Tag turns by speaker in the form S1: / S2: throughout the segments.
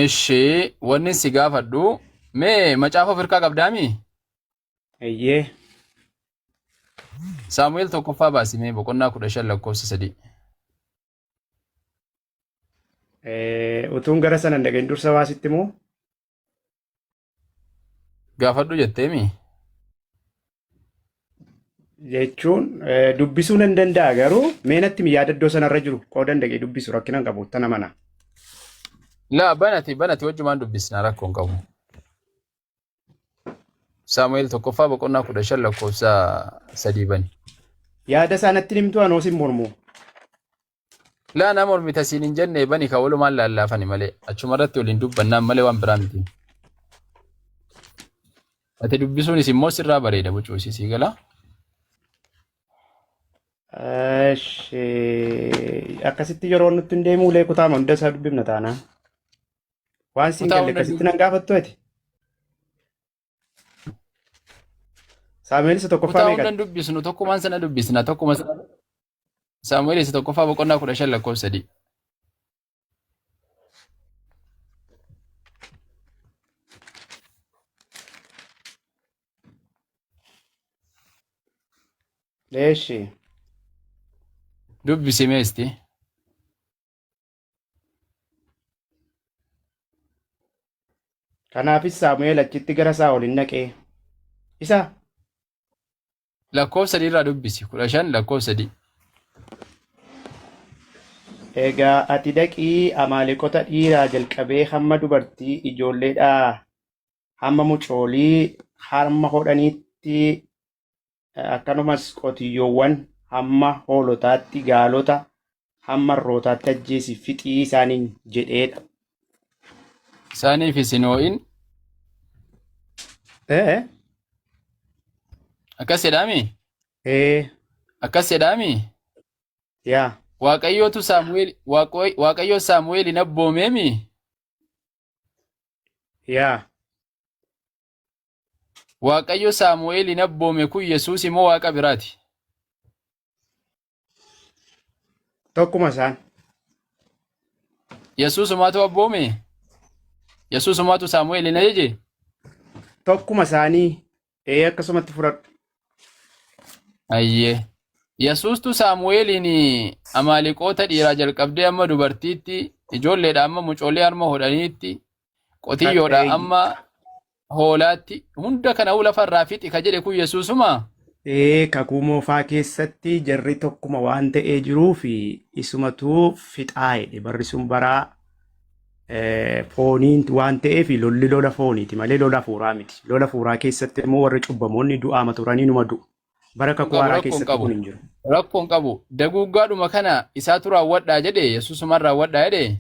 S1: Eshi wanni si gaafadhu mee macaafa firkaa qabdaami?
S2: Eeyyee.
S1: Saamu'eel tokkoffaa baasi mee boqonnaa 15 lakkoofsa 3.
S2: Utuun gara sana hin dhaqin dursa waasitti moo?
S1: Gaafadhu jetteemi?
S2: Jechuun dubbisuu nan danda'a garuu meenatti yaadaddoo sanarra jiru qoo danda'e dubbisu rakkinan qabu tana mana.
S1: Laa banati wajjumaan dubbisna rakkoon qabu. Saamu'eel tokkoffaa boqonnaa 15 lakkoofsa 3 bani.
S2: Yaada isaanatti himtu anoo sin mormu.
S1: Laa nama mormita siin hin jenne bani ka walumaan lallaafani malee achumarratti waliin dubbannaan malee waan biraa miti. Ati dubbisuunis immoo sirraa bareeda bucuusisii gala.
S2: Akkasitti yeroo nutti hin deemu ulee kutaama hunda isaa dubbifna taana. Waan siin galle akkasitti nan gaafattu ati. Saamu'eel isa tokkoffaa meeqa?
S1: Kutaa hundan dubbisnu tokkumaan sana dubbisna tokkuma sana. Saamu'eel isa tokkoffaa boqonnaa 15 lakkoofsa 3.
S2: Leeshi.
S1: Dubbisi meesti.
S2: Kanaafis Saamu'eel achitti gara Saa'ol hin dhaqee. Isa.
S1: Lakkoofsa 3 irraa dubbisi 15 lakkoofsa 3.
S2: Egaa ati dhaqii Amaaleqota dhiiraa jalqabee hamma dubartii ijoolleedhaa hamma mucoolii harma hodhaniitti akkanumas qotiyyoowwan hamma hoolotaatti gaalota hamma harrootaatti ajjeesi fixii isaaniin jedheedha.
S1: Isaaniif isin hoo'in. Akkas jedhaami? Akkas jedhaami?
S2: Yaa.
S1: Waaqayyootu Waaqayyo Saamu'eelin abboomeemi?
S2: Yaa.
S1: Waaqayyo Saamu'eelin abboome kun Yesuus immoo Waaqa biraati?
S2: Tokkuma isaan.
S1: Yesuusumaatu abboome? Yesuusumaatu Saamu'eelin ajaje?
S2: Tokkuma isaanii akkasumatti fudhadhu.
S1: Ayyee. Yesuustu Saamu'eelin Amaaleqoota dhiiraa jalqabdee amma dubartiitti ijoolleedha amma mucoollee harma hodhaniitti qotiyyoodha amma hoolaatti hunda kana lafarraa fixi ka jedhe kun Yesuusuma?
S2: Kakuu moofaa keessatti jarri tokkuma waan ta'ee jiruuf isumatu fixaa jedhe barri sun baraa fooniin waan ta'eef lolli lola fooniiti malee lola hafuuraa miti. Lola hafuuraa keessatti immoo warri cubbamoonni du'aama turanii numa du'u. Bara kakuu haaraa keessatti kun hin jiru.
S1: Rakkoon qabu. Daguuggaadhuma kana isaatu raawwadhaa jedhe Yesuusumaan raawwadhaa jedhe.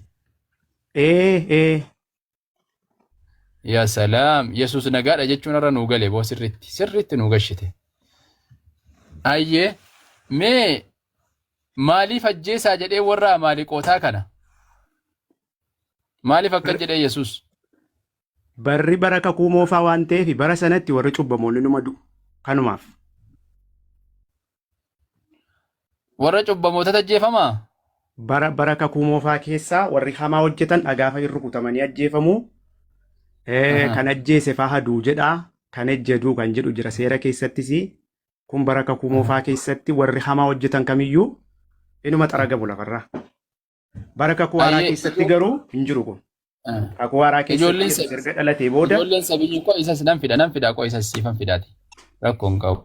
S1: Yaa salaam. Yesuus nagaadha jechuun irra nuu gale boo sirriitti nuu gashite. Ayyee mee maaliif ajjeesaa jedhee warra Amaaleqootaa kana? Maaliif akkas jedhee Yesuus?
S2: Barri bara kakuu moofaa waan ta'eef bara sanatti warri cubbamoonni numa du'u. Kanumaaf.
S1: Warra cubbamootatti ajjeefamaa?
S2: Bara kakuu moofaa keessaa warri hamaa hojjetan dhagaafa hin rukutamanii ajjeefamuu. Kan ajjeese faa haduu jedhaa. Kan ejjeduu kan jedhu jira seera keessattis. Kun bara kakuu moofaa keessatti warri hamaa hojjetan kamiyyuu inuma xaragamu lafarraa. Bara kakuu haaraa keessatti garuu hin jiru kun. Kakuu haaraa keessatti erga dhalatee booda.
S1: Ijoolleen sabiyyi koo isas nan fida koo isas siifan fidaati. Rakkoon qabu.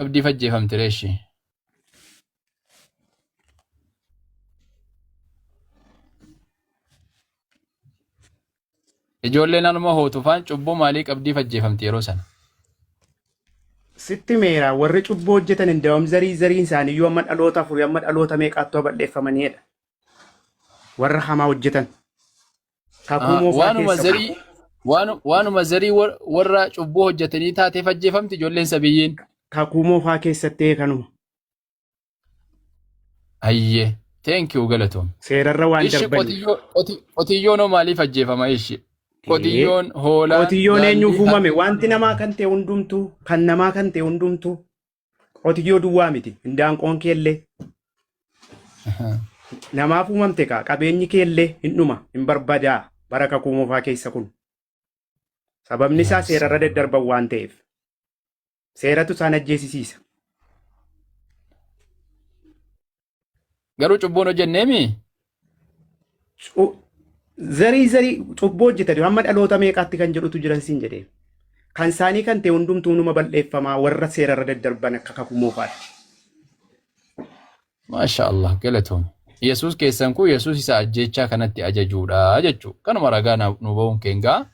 S1: Abdii fajjeefamte reeshi. Ijoolleen anuma hootufaan cubbuu maalii qabdii fajjeefamte yeroo sana?
S2: Sitti meera warri cubbuu hojjetan hin dawam zariin isaaniiyyuu amma dhaloota afurii amma dhaloota meeqaattuu balleeffamaniidha. Warra hamaa hojjetan. Kakuu moofaa keessa.
S1: Waanuma zarii warra cubbuu hojjetanii taatee fajjeefamti ijoolleen sabiyyiin.
S2: Kakuu moofaa keessatti kanuma.
S1: Ayyee. Thank you galatoom.
S2: Seerarra waan darbanii.
S1: Qotiyyoon maaliif ajjeefama ishi? Qotiyyoon hoolaa.
S2: Qotiyyoon eenyuuf uumame? Wanti namaa kan ta'e hundumtuu kan namaa kan ta'e hundumtuu qotiyyoo duwwaa miti. Hindaanqoon keellee. namaaf uumamte kaa qabeenyi kee illee hin dhuma hin barbaadaa bara kakuu moofaa keessa kun. Sababni isaa
S1: Yes.
S2: seerarra daddarban waan ta'eef. Seeratu isaan ajjeesisiisa.
S1: Garuu cubbuun hojjenneemi?
S2: Zarii cubbuu hojjetanii hamma dhaloota meeqaatti kan jedhutu jiran siin jedhee. Kan isaanii kan ta'e hundumtuu numa balleeffamaa warra seerarra daddarban akka kakuu moofaati.
S1: Maasha Allah galatoon. Yesuus keessan kun Yesuus isa ajjechaa kanatti ajajuudha jechuu. Kanuma ragaa nu ba'uun keenyaa.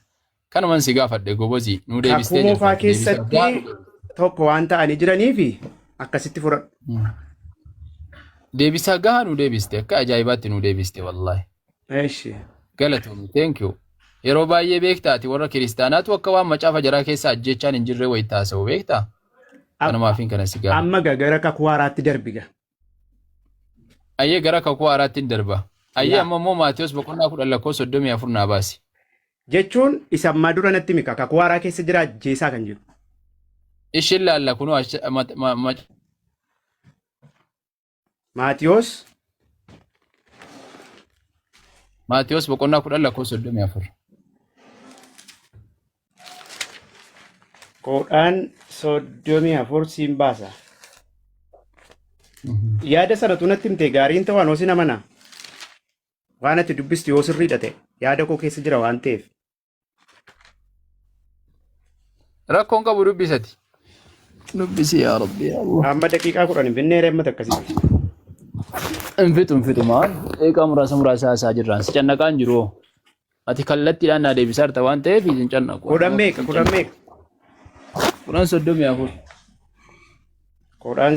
S1: Kanuman si gaafadhe gobozi nu deebistee
S2: Kakuu moofaa keessatti tokko waan ta'anii jiraniifi akkasitti fudhadhu.
S1: Deebisaa gahaa nu deebiste akka ajaa'ibaatti nu deebiste wallahi.
S2: Eeshi.
S1: Galatoon thank you. Yeroo baay'ee beektaati warra kiristaanaatu akka waan macaafa jaraa keessa ajjechaan hin jirre wayii taasa'u beektaa? Kanumaafiin kana si gaafadhe.
S2: Amma gara kakuu haaraatti darbiga.
S1: Ayyee gara kakuu haaraatti hin darba. Ayyee amma immoo Maatiyos boqonnaa 10:34 naa baasi.
S2: Jechuun isa ammaa dura natti mika kakuu haaraa keessa jira ajjeesaa kan jiru.
S1: Ishin laalla kunoo
S2: Maatiyos
S1: Maatiyos boqonnaa 10:34.
S2: Kodhaan 34 siin baasa. Yaada sanatu natti himte gaariin ta'an hosi namana. Waan ati dubbistu yoo sirriidha ta'e yaada koo keessa jira waan ta'eef.
S1: Rakkoon qabu dubbisati. Dubbisi yaa Rabbi yaa Allah.
S2: Amma daqiiqaa 10 binnee reemmata akkasitti.
S1: Infitu maal? Eegaa muraasa isaa jirraan si cannaqaan jiru. Ati kallattiidhaan naa deebisaa jirta waan ta'eef hin cannaqu.
S2: Kudhan meeqa?
S1: 34.
S2: Kodhaan 34 kodhaan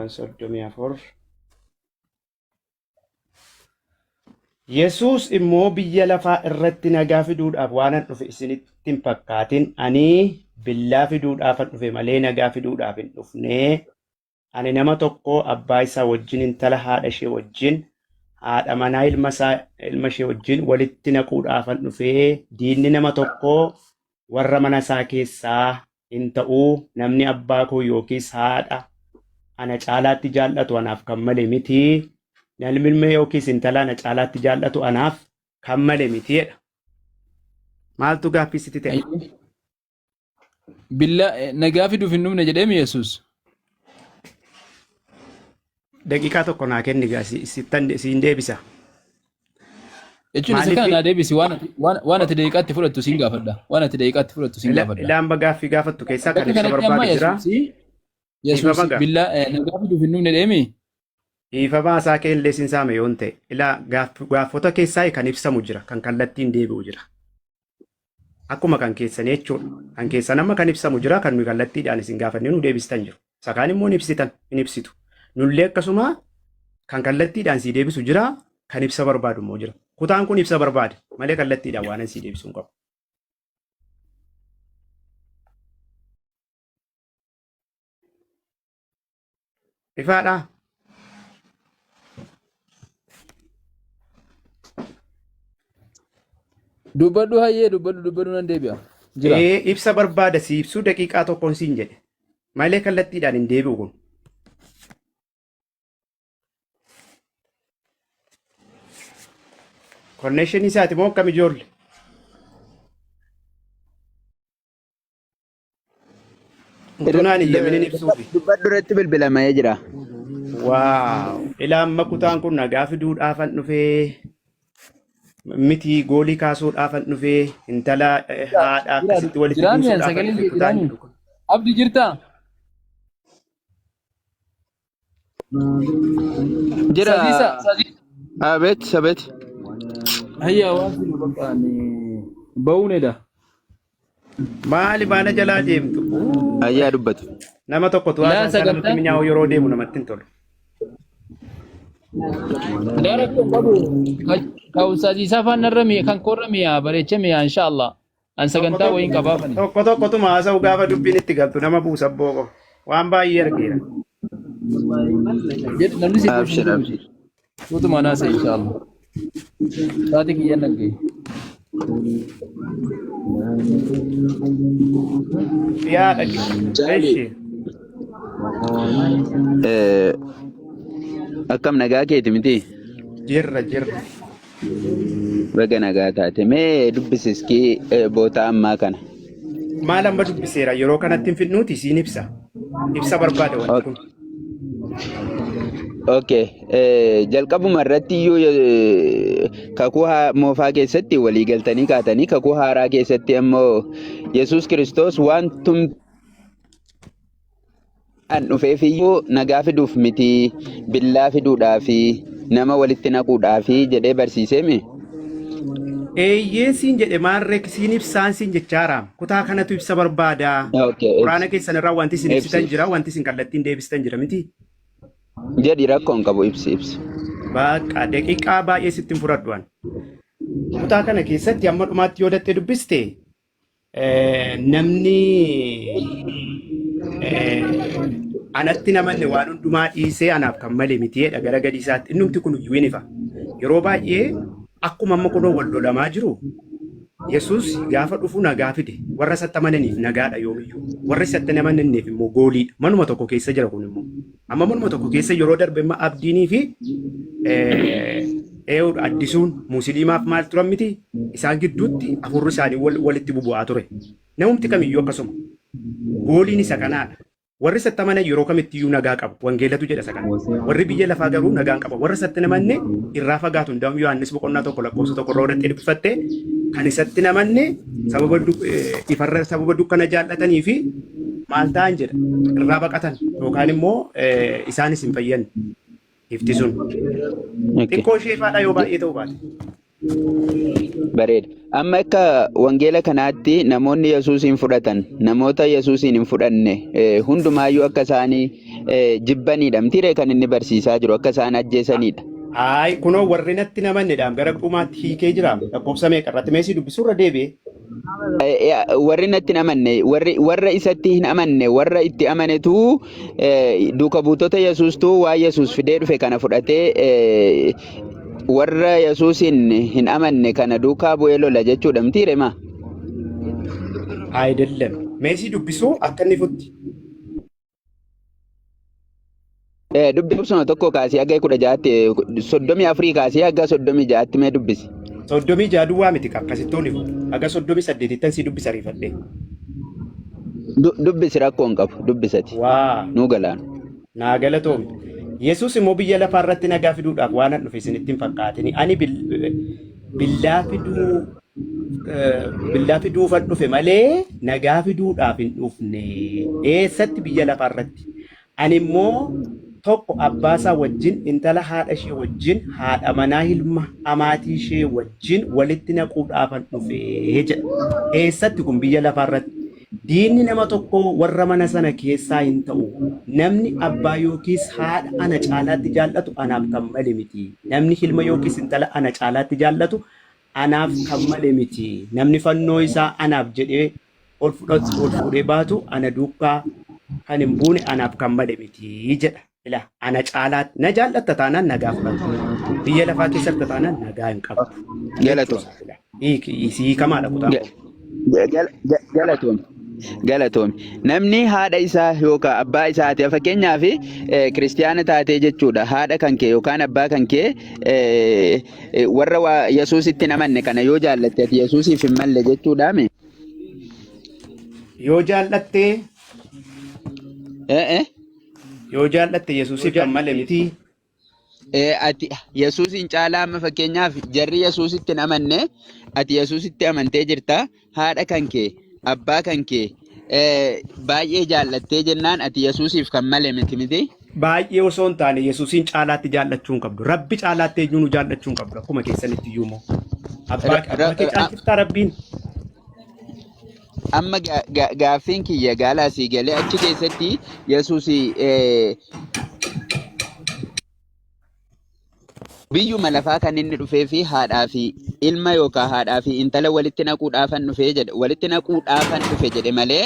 S2: 34 Yesuus immoo biyya lafaa irratti nagaa fiduudhaaf waan dhufe isinitti hin fakkaatin ani billaa fiduudhaaf dhufe malee nagaa fiduudhaaf hin dhufne ani nama tokko abbaa isaa wajjin intala haadha ishee wajjin haadha manaa ilma ishee wajjin walitti naquudhaaf dhufe diinni nama tokko warra mana isaa keessaa hin ta'uu namni abbaa koo yookiis haadha ana caalaatti jaallatu anaaf kan malee miti. Namni ilma yookiis intala ana caalaatti jaallatu anaaf kan malee mitiidha. Maaltu gaaffisitti ta'e?
S1: Billa nagaa fiduuf hin dhufne jedheemi Yesuus.
S2: Daqiiqaa tokko naa kenni siin deebisa.
S1: Jechuun isa kana naa deebisi waan ati daqiiqaatti fudhattu siin gaafadha. Waan ati daqiiqaatti fudhattu siin gaafadha.
S2: Ilaamba gaaffii gaafattu keessaa kan ibsa barbaade jira.
S1: Yesuus billa nagaa fiduuf hin dhufne jedheemi.
S2: Dhiifamaa isaa keellee siin saame yoon ta'e ilaa gaafota keessaa kan ibsamu jira kan kallattiin deebi'u jira. Akkuma kan keessanii jechuudha. Kan keessan amma kan ibsamu jira kan nuyi kallattiidhaan isin gaafannee nu deebistan jiru. Sakaan immoo hin ibsitu. Nullee akkasuma kan kallattiidhaan sii deebisu jira kan ibsa barbaadu immoo jira. Kutaan kun ibsa barbaade malee kallattiidhaan waan sii deebisuu hin qabu. Ifaadhaa?
S1: Dubbadhu hayyee dubbadhu nan deebi'a.
S2: Ibsa barbaada si ibsuu daqiiqaa tokkoon siin jedhe malee kallattiidhaan hin deebi'u kun. Konnekshinii isaati moo akkam ijoolle? Utunaan iyyaminiin ibsuufi.
S3: Dubbadhu irratti bilbilamee jira.
S2: Waaw! Ilaa amma kutaan kun nagaa fiduudhaafan dhufee miti goolii kaasuudhaafan dhufee intala haadha akkasitti walitti buusuudhaafan dhufee kutaan jiru.
S1: Abdi jirtaa?
S3: Jira. Abeet.
S1: Hayya waan fi bakkaan ba'uunedha.
S2: Maali baana jalaa deemtu?
S3: Ayyaa dubbatu.
S2: Nama tokkotu haasaan sana nutti mi'aawu yeroo deemu namatti hin tolu.
S1: Daarakkoon qabu ka'umsaasiisaa faannarra kan korra mi'a bareecha mi'a inshaallah. An sagantaa wayiin qabaafani.
S2: Tokkotuma haasa'u gaafa dubbiin itti galtu nama buusa booko. Waan baay'ee argeera.
S1: Namni si
S3: Abshir.
S1: Utuma naasa inshaallah. Saati kiyyan dhaggeenya.
S2: Yaa dhagge.
S3: Jaali.
S2: Eshi.
S3: Akkam nagaa keeti miti?
S2: Jirra.
S3: Baga nagaa taate. Mee dubbisiskii boota ammaa kana.
S2: Maal amma dubbiseera yeroo kanatti hin fidnuuti siin ibsa. Ibsa barbaada wanti kun.
S3: Okay. Jalqabuma irratti iyyuu kakuu moofaa keessatti walii galtanii kaatanii kakuu haaraa keessatti ammoo Yesuus Kiristoos wantum an dhufeef iyyuu nagaa fiduuf miti billaa fiduudhaafi nama walitti naquudhaafi jedhee barsiiseemi.
S2: Eeyyee siin jedhe maarree siin ibsaan siin jechaaraam. Kutaa kanatu ibsa barbaada. Quraana keessan irraa wanti isin ibsitan jira wanti isin kallattiin deebistan jira miti.
S3: Jedhi rakkoon qabu ibsi.
S2: Bakka daqiiqaa baay'ee sittiin fudhadhuan. Kutaa kana keessatti amma dhumaatti yoo dattee dubbiste namni anatti namanne waan hundumaa dhiisee anaaf kan malee mitiidha gara gadi isaatti innumti kun iyyuu ni fa'a. Yeroo baay'ee akkuma amma kunoo wal lolamaa jiru Yesuus gaafa dhufu nagaa fide warra isatti amananiif nagaadha yoomiyyuu warra isatti hin amananneef immoo gooliidha. Manuma tokko keessa jira kun immoo amma manuma tokko keessa yeroo darbe immoo abdiinii fi addisuun musliimaaf maal turan miti isaan gidduutti afurri isaanii walitti bubu'aa ture. Namumti kamiyyuu akkasuma gooliin isa kanaadha. Warri isatti amanan yeroo kamittiyyuu nagaa qabu. Wangeelatu jedha isa kana. Warri biyya lafaa garuu nagaan qaba. Warri isatti namanne irraa fagaatu. Hundaa'u Yohaannis boqonnaa tokko lakkoofsa tokko irraa walitti dubbifatte kan isatti namanne ifarra sababa dukkana jaallatanii fi maal ta'an jedha irraa baqatan yookaan immoo isaanis hin fayyanne ifti sun. Xiqqoo isheefaadha yoo baay'ee ta'uu baate.
S3: Bareeda. Amma akka wangeela kanaatti namoonni Yesuusin fudhatan namoota Yesuusin hin fudhanne hundumaayyuu akka isaanii jibbanidha. Mitiiree kan inni barsiisaa jiru akka isaan ajjeesanidha.
S2: Hayi kunoo warri natti namannedha gara dhumaatti hiikee jira. Lakkoofsa meeqa irratti meesii dubbisurra deebi'e.
S3: Warri natti namanne warra isatti hin amanne warra itti amanetu duuka buutota Yesuustuu waa Yesuus fidee dhufe kana fudhatee warra Yesuusin hin amanne kana duukaa bu'ee lola jechuudha mitiire maa?
S2: Ayidallam. Meesii dubbisuu akka inni futti.
S3: Dubbisuma tokko kaasee hagga 34 kaasee hagga 36 mee dubbisi.
S2: 36 duwwaa miti akkasittuu ni futti. Hagga 38 si dubbisa riifadhee.
S3: Dubbisi rakkoon qabu dubbisati.
S2: Waa.
S3: Nuu galaanu.
S2: Naa galatoomte. Yesuus immoo biyya lafaa irratti nagaa fiduudhaaf waan an dhufe isinitti hin fakkaatini. Ani billaa fiduufan dhufe malee nagaa fiduudhaaf hin dhufne. Eessatti biyya lafaa irratti? Ani immoo tokko abbaasaa wajjin intala haadha ishee wajjin haadha manaa ilma amaatii ishee wajjin walitti naquudhaafan dhufe jedha. Eessatti kun biyya lafaa irratti? Diinni nama tokko warra mana sana keessaa hin ta'u. Namni abbaa yookiis haadha ana caalaatti jaallatu anaaf kan malee miti. Namni ilma yookiis intala ana caalaatti jaallatu anaaf kan malee miti. Namni fannoo isaa anaaf jedhee ol fuudhee baatu ana duukaa kan hin buune anaaf kan malee miti jedha. Ila ana caalaatti na jaallatta taanaan nagaa fudhatu. Biyya lafaa keessatti taanaan nagaa hin qabu.
S3: Galatoom.
S2: Hiikamaadha kutaa.
S3: Galatoom. Galatoom. Namni haadha isaa yookaan abbaa isaati fakkeenyaaf kiristiyaana taatee jechuudha. Haadha kan kee yookaan abbaa kan kee warra Yesuusitti hin amanne kana yoo jaallatte ati Yesuusiif hin malle jechuudhaame.
S2: Yoo jaallatte yoo jaallatte Yesuusiif kan malle miti.
S3: Ati Yesuusin caalaa amma fakkeenyaaf jarri Yesuusitti hin amanne ati Yesuusitti amantee jirta haadha kan kee abbaa kan kee baay'ee jaallattee jennaan ati Yesuusiif kan malee miti.
S2: Baay'ee osoo hin taane Yesuusin caalaatti jaallachuu hin qabdu. Rabbi caalaatti eenyuun nu jaallachuu hin qabdu akkuma keessanitti iyyuu moo. Abbaa kee caalchiftaa Rabbiin.
S3: Amma gaaffiin kiyya gaalaa sii galee achi keessatti Yesuus biyyuma lafaa kan inni dhufee fi haadhaa fi ilma yookaan haadhaa fi intala walitti naquudhaafan dhufee jedhe walitti naquudhaafan dhufe jedhe malee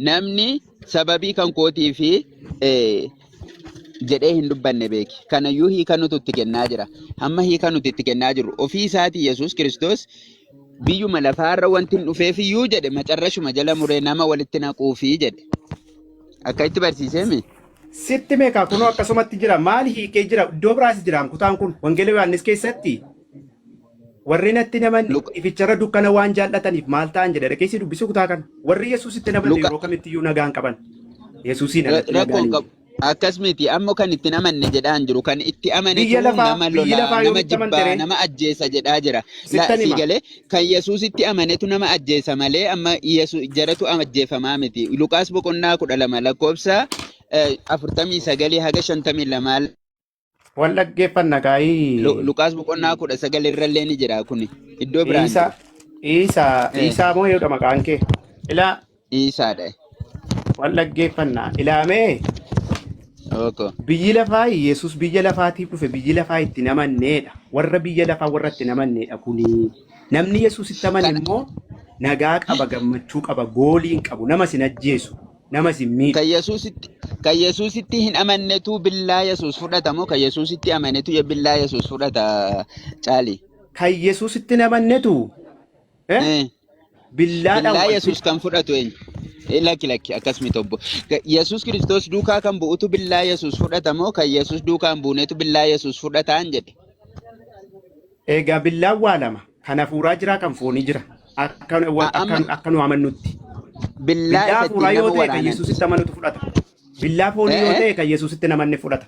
S3: namni sababii kan kootii fi jedhee hin dubbanne beeki. Kanayyuu hiika nuti itti kennaa jira. Hamma hiika nuti itti kennaa jirru ofii isaati Yesuus Kiristoos biyyuma lafaarra wanti hin dhufeefiyyuu jedhe macarrashuma jala muree nama walitti naquufii jedhe. Akka itti barsiiseemi.
S2: Sitti meeqa kunoo akkasumatti jira. Maali hiikee jira? Iddoo biraas jira kutaan kun Wangeela Yohaannis keessatti warri natti naman ificharra dukkana waan jaallataniif maal ta'an jedha dhageessi dubbisu kutaa kana. Warri Yesuusitti naman yeroo kamittiyyuu nagaan qaban. Yesuusiin alatti nagaan qabu.
S3: Akkas miti ammoo kan itti namanne jedhaan jiru kan itti amanetu nama lolaa nama jibbaa nama ajjeesa jedhaa jira. Si galee kan Yesuusitti amanetu nama ajjeesa malee amma jaratu ajjeefamaa miti. Luqaas boqonnaa 12 lakkoofsa 49 haga 52.
S2: Wal dhaggeeffanna gaa'ii.
S3: Luqaas boqonnaa 19 irrallee ni jira kuni iddoo biraan.
S2: Isaa moo jedha maqaan kee? Ilaa.
S3: Isaadha.
S2: Wal dhaggeeffanna ilaamee. Biyyi lafaa Yesuus biyya lafaatiif dhufe biyyi lafaa itti namanneedha. Warra biyya lafaa warra itti namanneedha kuni. Namni Yesuusitti amane immoo nagaa qaba gammachuu qaba gooliin qabu nama sin ajjeesu nama sin miidhu.
S3: Kan Yesuusitti hin amannetu billaa Yesuus fudhatamoo kan Yesuusitti amanetu billaa Yesuus fudhata caali.
S2: Kan Yesuusitti namannetu
S3: billaa Yesuus kan fudhatu eenyu? Lakki akkasumi tobbo. Yesuus Kiristoos duukaa kan bu'utu billaa Yesuus fudhatamoo kan Yesuus duukaa hin buunetu billaa Yesuus fudhataan jedhe.
S2: Egaa billaan waa lama. Kan hafuuraa jira kan foonii jira. Akka nu amannutti. Billaa hafuuraa yoo ta'e kan Yesuusitti amanutu fudhata. Billaa foonii yoo ta'e kan Yesuusitti namanne fudhata.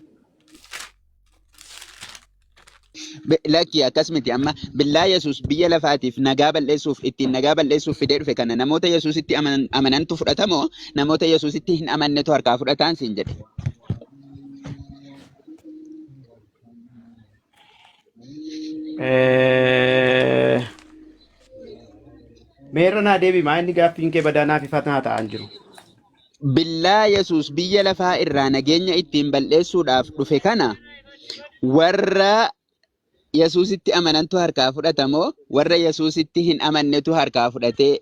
S3: Lakki akkas miti amma billaa Yesuus biyya lafaatiif nagaa balleessuuf ittiin nagaa balleessuuf fidee dhufe kana namoota Yesuusitti amanantu fudhatamoo namoota Yesuusitti hin amannetu harkaa fudhataan siin jedhe.
S2: Meerra naa deebi maa inni gaaffiin kee badaanaa fi fatanaa ta'an jiru.
S3: Billaa Yesuus biyya lafaa irraa nageenya ittiin balleessuudhaaf dhufe kana warra Yesuusitti amanantu harkaa fudhatamoo warra Yesuusitti hin amannetu harkaa fudhatee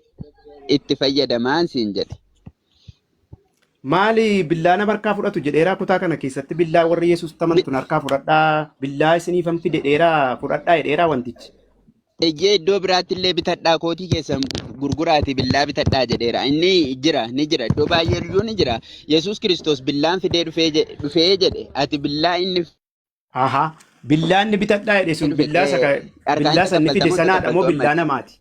S3: itti fayyadamaan siin jedhe.
S2: Maali billaa nama harkaa fudhatu jedheeraa kutaa kana keessatti billaa warri Yesuusitti amantu harkaa fudhadhaa billaa isiniifan fide dheeraa fudhadhaa dheeraa wantichi.
S3: Eeyyee iddoo biraatti illee bitadhaa kootii keessan gurguraati billaa bitadhaa jedheera. Inni jira ni jira iddoo baay'ee iyyuu ni jira. Yesuus Kiristoos billaan fidee dhufee jedhe ati billaa inni.
S2: Billaan ni bitadhaa jedhe sun billaa sanni fide sanaadha moo billaa namaati?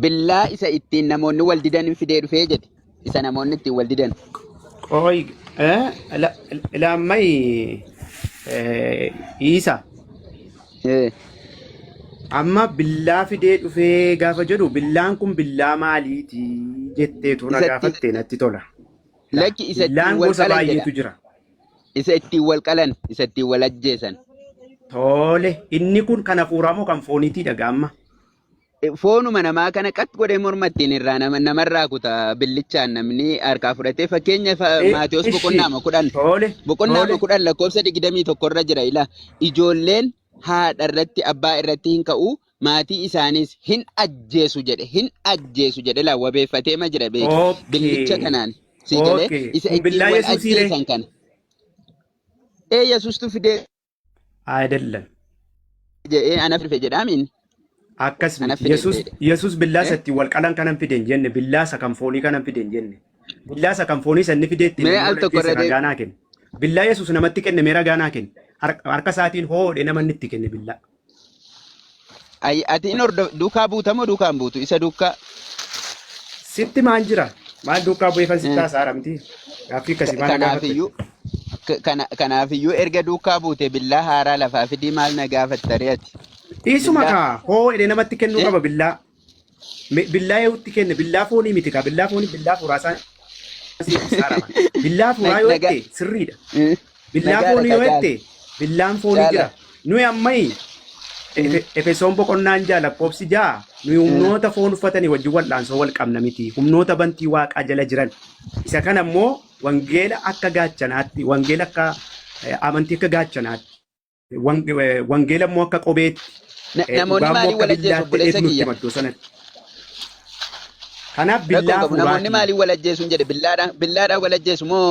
S3: Billaa isa ittiin namoonni wal didan fidee dhufee jedhe. Isa namoonni ittiin wal didan.
S2: Ooyi ilaammai Isa. Amma billaa fidee dhufee gaafa jedhu billaan kun billaa maaliiti jetteetu na gaafattee natti tola.
S3: Lakki isa
S2: billaan gosa baay'eetu jira.
S3: Isa ittiin wal qalan, isa ittiin wal ajjeesan.
S2: Tole, inni kun kan hafuuraa moo kan fooniitii dhagaamma?
S3: Foonuma namaa kana qat godhee mormattiin irraa namarraa kuta billichaan namni harkaa fudhatee fakkeenya Maatiyos boqonnaama 10. Boqonnaama 10 lakkoofsa 21 irra jira ila. Ijoolleen haadha irratti abbaa irratti hin ka'u maatii isaanis hin ajjeesu jedhe la wabeeffatee ma jira beeki. Billicha kanaan si galee isa ittiin wal ajjeesan kana. Yesuustu fidee
S2: አይደለም
S3: ana fife jedhaamin
S2: akkasuma Yesuus billaa isatti wal qalan kanan fideen jenne billaa isa kan foonii kanan fideen jenne billaa isa kan foonii sanni fideetti gaanaa kenne billaa Yesuus namatti kenne meera gaanaa kenne harka isaatiin hoodhe namanni itti kenne billaa.
S3: Ati inni duukaa buutamoo duukaa hin buutu isa duukaa.
S2: Sitti maal jira maal duukaa bu'ee kan sitti haasa'aa miti gaaffii akkasii maal gaafatte.
S3: Kanaafiyyuu erga duukaa buute billaa haaraa lafaa fidii maal na gaafatta reeti.
S2: Isuma kaa hoodhe namatti kennuu qaba billaa. Billaa eewutti kenne billaa foonii miti kaa billaa foonii billaa furaasaa. Billaa furaa yoo ta'e sirriidha. Billaa foonii yoo ta'e billaan foonii jira. Nuyi ammayi Efesoon boqonnaan lakkoofsi 6 nuyi humnoota foon uffatanii wajjin wal'aansoo wal qabna miti. Humnoota bantii waaqaa jala jiran. Isa kana immoo wangeela akka gaachanaatti wangeela akka amantii akka gaachanaatti wangeela immoo akka qobeetti
S3: namoonni maalii wal ajjeesu obboleessa kiyya
S2: Kanaaf
S3: Rakkoon
S2: billaa
S3: qabu namoonni
S2: fuudhaatii.
S3: maaliin wal ajjeesuun jedhe billaadhaan wal ajjeesu moo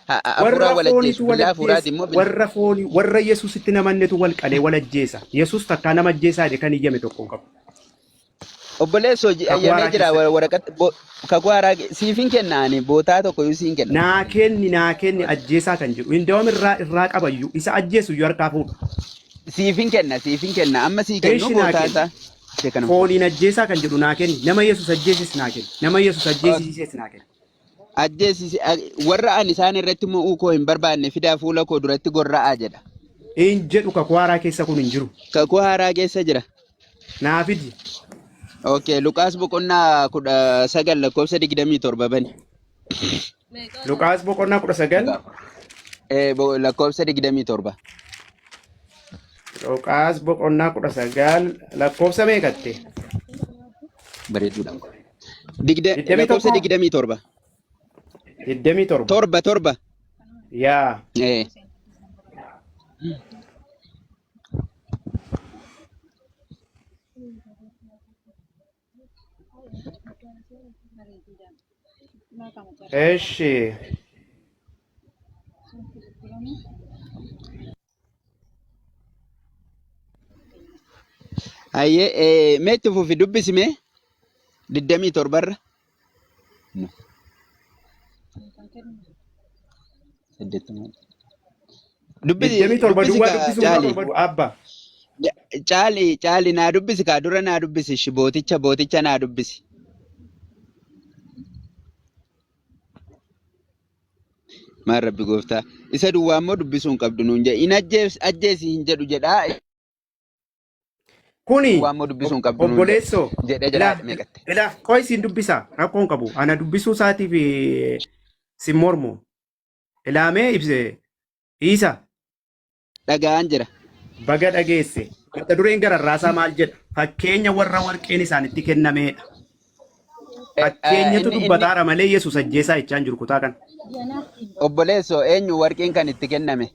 S3: hafuuraan
S2: Warra
S3: wal ajjeesu
S2: fooniitu wal
S3: billaa fuudhaati
S2: ajjeesa.
S3: immoo
S2: Warra foonii warra Yesuusitti namannetu wal qalee wal ajjeesa. Yesuus takkaa nama ajjeesaa jedhe kan iyyame tokko hin qabu.
S3: obboleessoo
S2: Kakuu
S3: ayyamee
S2: haaraa
S3: jira
S2: keessatti.
S3: waraqaa kakuu haaraa siifin kennaani bootaa tokko iyyuu siin kenna.
S2: Naa kenni ajjeesaa kan jedhu. Indaa'um irraa qabayyuu isa ajjeesu iyyuu harkaa fuudha.
S3: Siifin kenna amma sii kennu
S2: Eeshi naa
S3: bootaa
S2: kenni.
S3: isaa. Ishee kana
S2: Fooniin ajjeesaa kan jedhu naa kenni. Nama Yesuus ajjeesis naa kenni. Nama Yesuus ajjeesises naa kenni.
S3: ajjeesisi warra ani isaan irratti mo'uu koo hin barbaanne fidaa fuula koo duratti gorra'aa jedha.
S2: Een jedhu kakuu haaraa keessa kun hin jiru.
S3: Kakuu haaraa keessa jira.
S2: Naa fidi.
S3: Okay, Luqaas boqonnaa 19:27 bani.
S2: Luqaas boqonnaa 19.
S3: Lakkoofsa 27.
S2: Luqaas boqonnaa 19 lakkoofsa meeqatte?
S3: Bareeduudha.
S2: Digdamii
S3: Lakkoofsa
S2: tokko?
S3: 27.
S2: 27.
S3: Torba.
S2: Yaa. Eshi.
S3: Ayyee meetti fufi dubbisime 27 irra. Dubbisi
S2: 27 duwwaa
S3: kaa
S2: dubbisuu
S3: caali.
S2: qabu abba.
S3: Caali naa dubbisi kaa dura naa dubbisi shi booticha naa dubbisi. Maal rabbi gooftaa isa duwwaa immoo dubbisuu hin qabdu nuun jedhe. In ajjeesi hin jedhu jedhaa.
S2: Kuni
S3: Duwwaa immoo dubbisuu hin qabdu nuun
S2: obboleessoo.
S3: jedhee jedhaa meeqatte.
S2: Ilaa koo isin dubbisa rakkoo hin qabu. Ana dubbisuu isaatiif sin mormu. Ilaamee ibse isa
S3: Dhaga'aan jira.
S2: baga dhageesse. Mata dureen gararraasaa maal jedha? Fakkeenya warra warqeen isaanitti kennameedha. Fakkeenyatu dubbataara malee Yesuus ajjeesaa jechaan jiru kutaa kana.
S3: Obboleessoo eenyu warqeen kan itti kenname?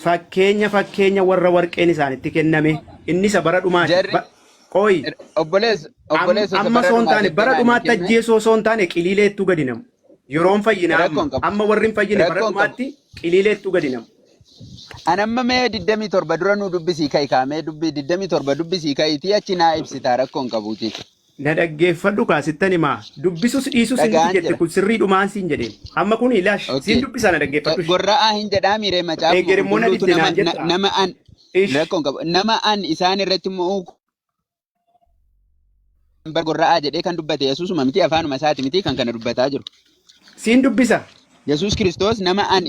S2: Fakkeenya warra warqeen isaanitti kenname inni isa bara dhumaati.
S3: Jarri-
S2: Qooyi.
S3: Obboleessoo
S2: Amma osoo hin taane bara dhumaatti ajjeesoo osoo hin taane qiliileettuu gadi namu. Yeroon fayyinaa
S3: Rakkoon qabu.
S2: amma warri hin fayyine bara
S3: Rakkoon qabu.
S2: dhumaatti qiliileettuu gadi namu.
S3: Anamma mee 27 dura nu dubbisii ka'i kaamee 27 dubbisii ka'iitii achi naa ibsitaa rakkoon qabuuti.
S2: Na dhaggeeffadhu kaasittan himaa dubbisus dhiisus hin
S3: Dhagaan
S2: jette
S3: jira.
S2: kun sirrii dhumaan siin jedheen amma kun ilaash
S3: Okay.
S2: siin dubbisaa na dhaggeeffadhu.
S3: Gorra'aa hin jedhaa miiree macaafa
S2: Eegerimmoo na
S3: qulqulluutu
S2: didde naan jetta.
S3: nama an
S2: Ish.
S3: rakkoon qabu nama an isaan irratti mo'uu gorra'aa jedhee kan dubbate Yesuusuma miti afaanuma isaati miti kan kana dubbataa jiru.
S2: Siin dubbisa.
S3: Yesuus Kiristoos nama an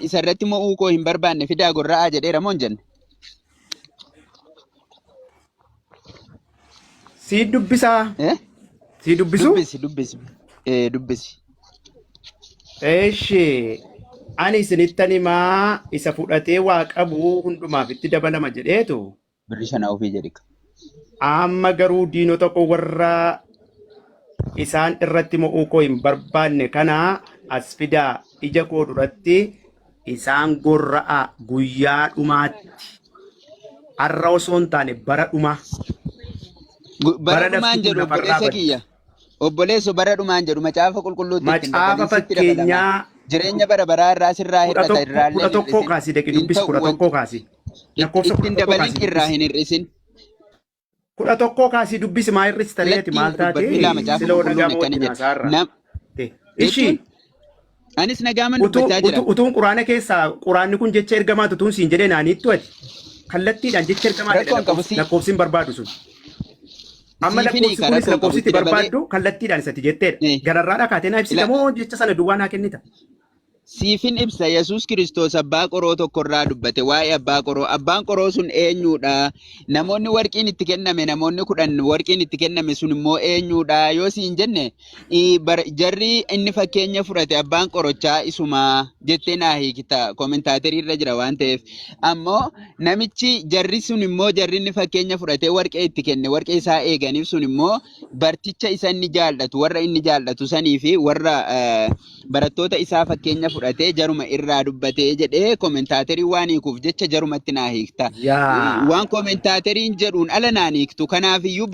S3: isa irratti mo'uu koo hin barbaanne fidaa gorra'aa jedheera moo hin jenne?
S2: Siin dubbisaa.
S3: Eh?
S2: Sii dubbisu.
S3: Dubbisi.
S2: Eeshi. Ani isinittan himaa isa fudhatee waa qabu hundumaaf itti dabalama jedheetu.
S3: Birri 5 ofii jedhika.
S2: Amma garuu diinota koo warra isaan irratti mo'uu koo hin barbaanne kana as fidaa ija koo duratti isaan gorra'a guyyaa dhumaatti. Har'a osoo hin taane bara dhumaa.
S3: Bara dhumaan
S2: daftuu
S3: jedhu
S2: lafarraa
S3: obboleessa
S2: bade.
S3: kiyya. Obboleessa bara dhumaan jedhu macaafa qulqulluutti ittiin
S2: Macaafa
S3: dabalin sitti dabalama.
S2: fakkeenyaa
S3: Jireenya bara baraa irraa sirraa hir'ata irraa
S2: kudha tokkoo kaasii dhaqi dubbisi kudha tokkoo kaasii. Lakkoofsa
S3: ittiin
S2: kudha tokkoo
S3: dabalin
S2: kaasii
S3: irraa
S2: dubbisi.
S3: hin hir'isin.
S2: Kudha tokkoo kaasii dubbisi maa irratti tareeti maal taate sila oda gama wajjin haasaarra. Ishii
S3: Anis nagaaman dubbachaa jira.
S2: utuun quraana keessaa quraanni kun jecha ergamaa tutuun siin jedhee naaniittu ati kallattiidhaan jecha ergamaa
S3: Rakkoon qabu si-
S2: lakkoofsiin barbaadu sun. Amma
S3: Siifini
S2: lakkoofsi
S3: ka
S2: kunis
S3: rakkoon
S2: lakkoofsitti
S3: qabu itti dabalee-
S2: barbaaddu kallattiidhaan isatti jetteedha.
S3: Eh.
S2: Gararraadhaa kaatee naa ibsita moo jecha sana duwwaa naa kennita?
S3: Siifin ibsa Yesuus Kiristoos abbaa qoroo tokkorraa dubbate waa'ee abbaa qoroo. Abbaan qoroo sun eenyudha? Namoonni warqiin itti kenname namoonni 10 warqiin itti kenname sun immoo eenyudha? Yoo siin jenne jarri inni fakkeenya fudhate abbaan qorochaa isuma jettee naa hiikita koomentaatarii irra jira waan ta'eef. Ammoo namichi jarri sun immoo jarri inni fakkeenya fudhatee warqee itti kenne warqee isaa eeganiif sun immoo barticha isa inni jaallatu warra inni jaallatu sanii fi warra barattoota isaa fakkeenya fudhatee jaruma irraa dubbatee jedhee koomentaatarii waan hiikuuf jecha jarumatti naa hiikta.
S2: Yaa.
S3: Waan koomentaatariin jedhuun ala naan hiiktu. Kanaaf iyyuu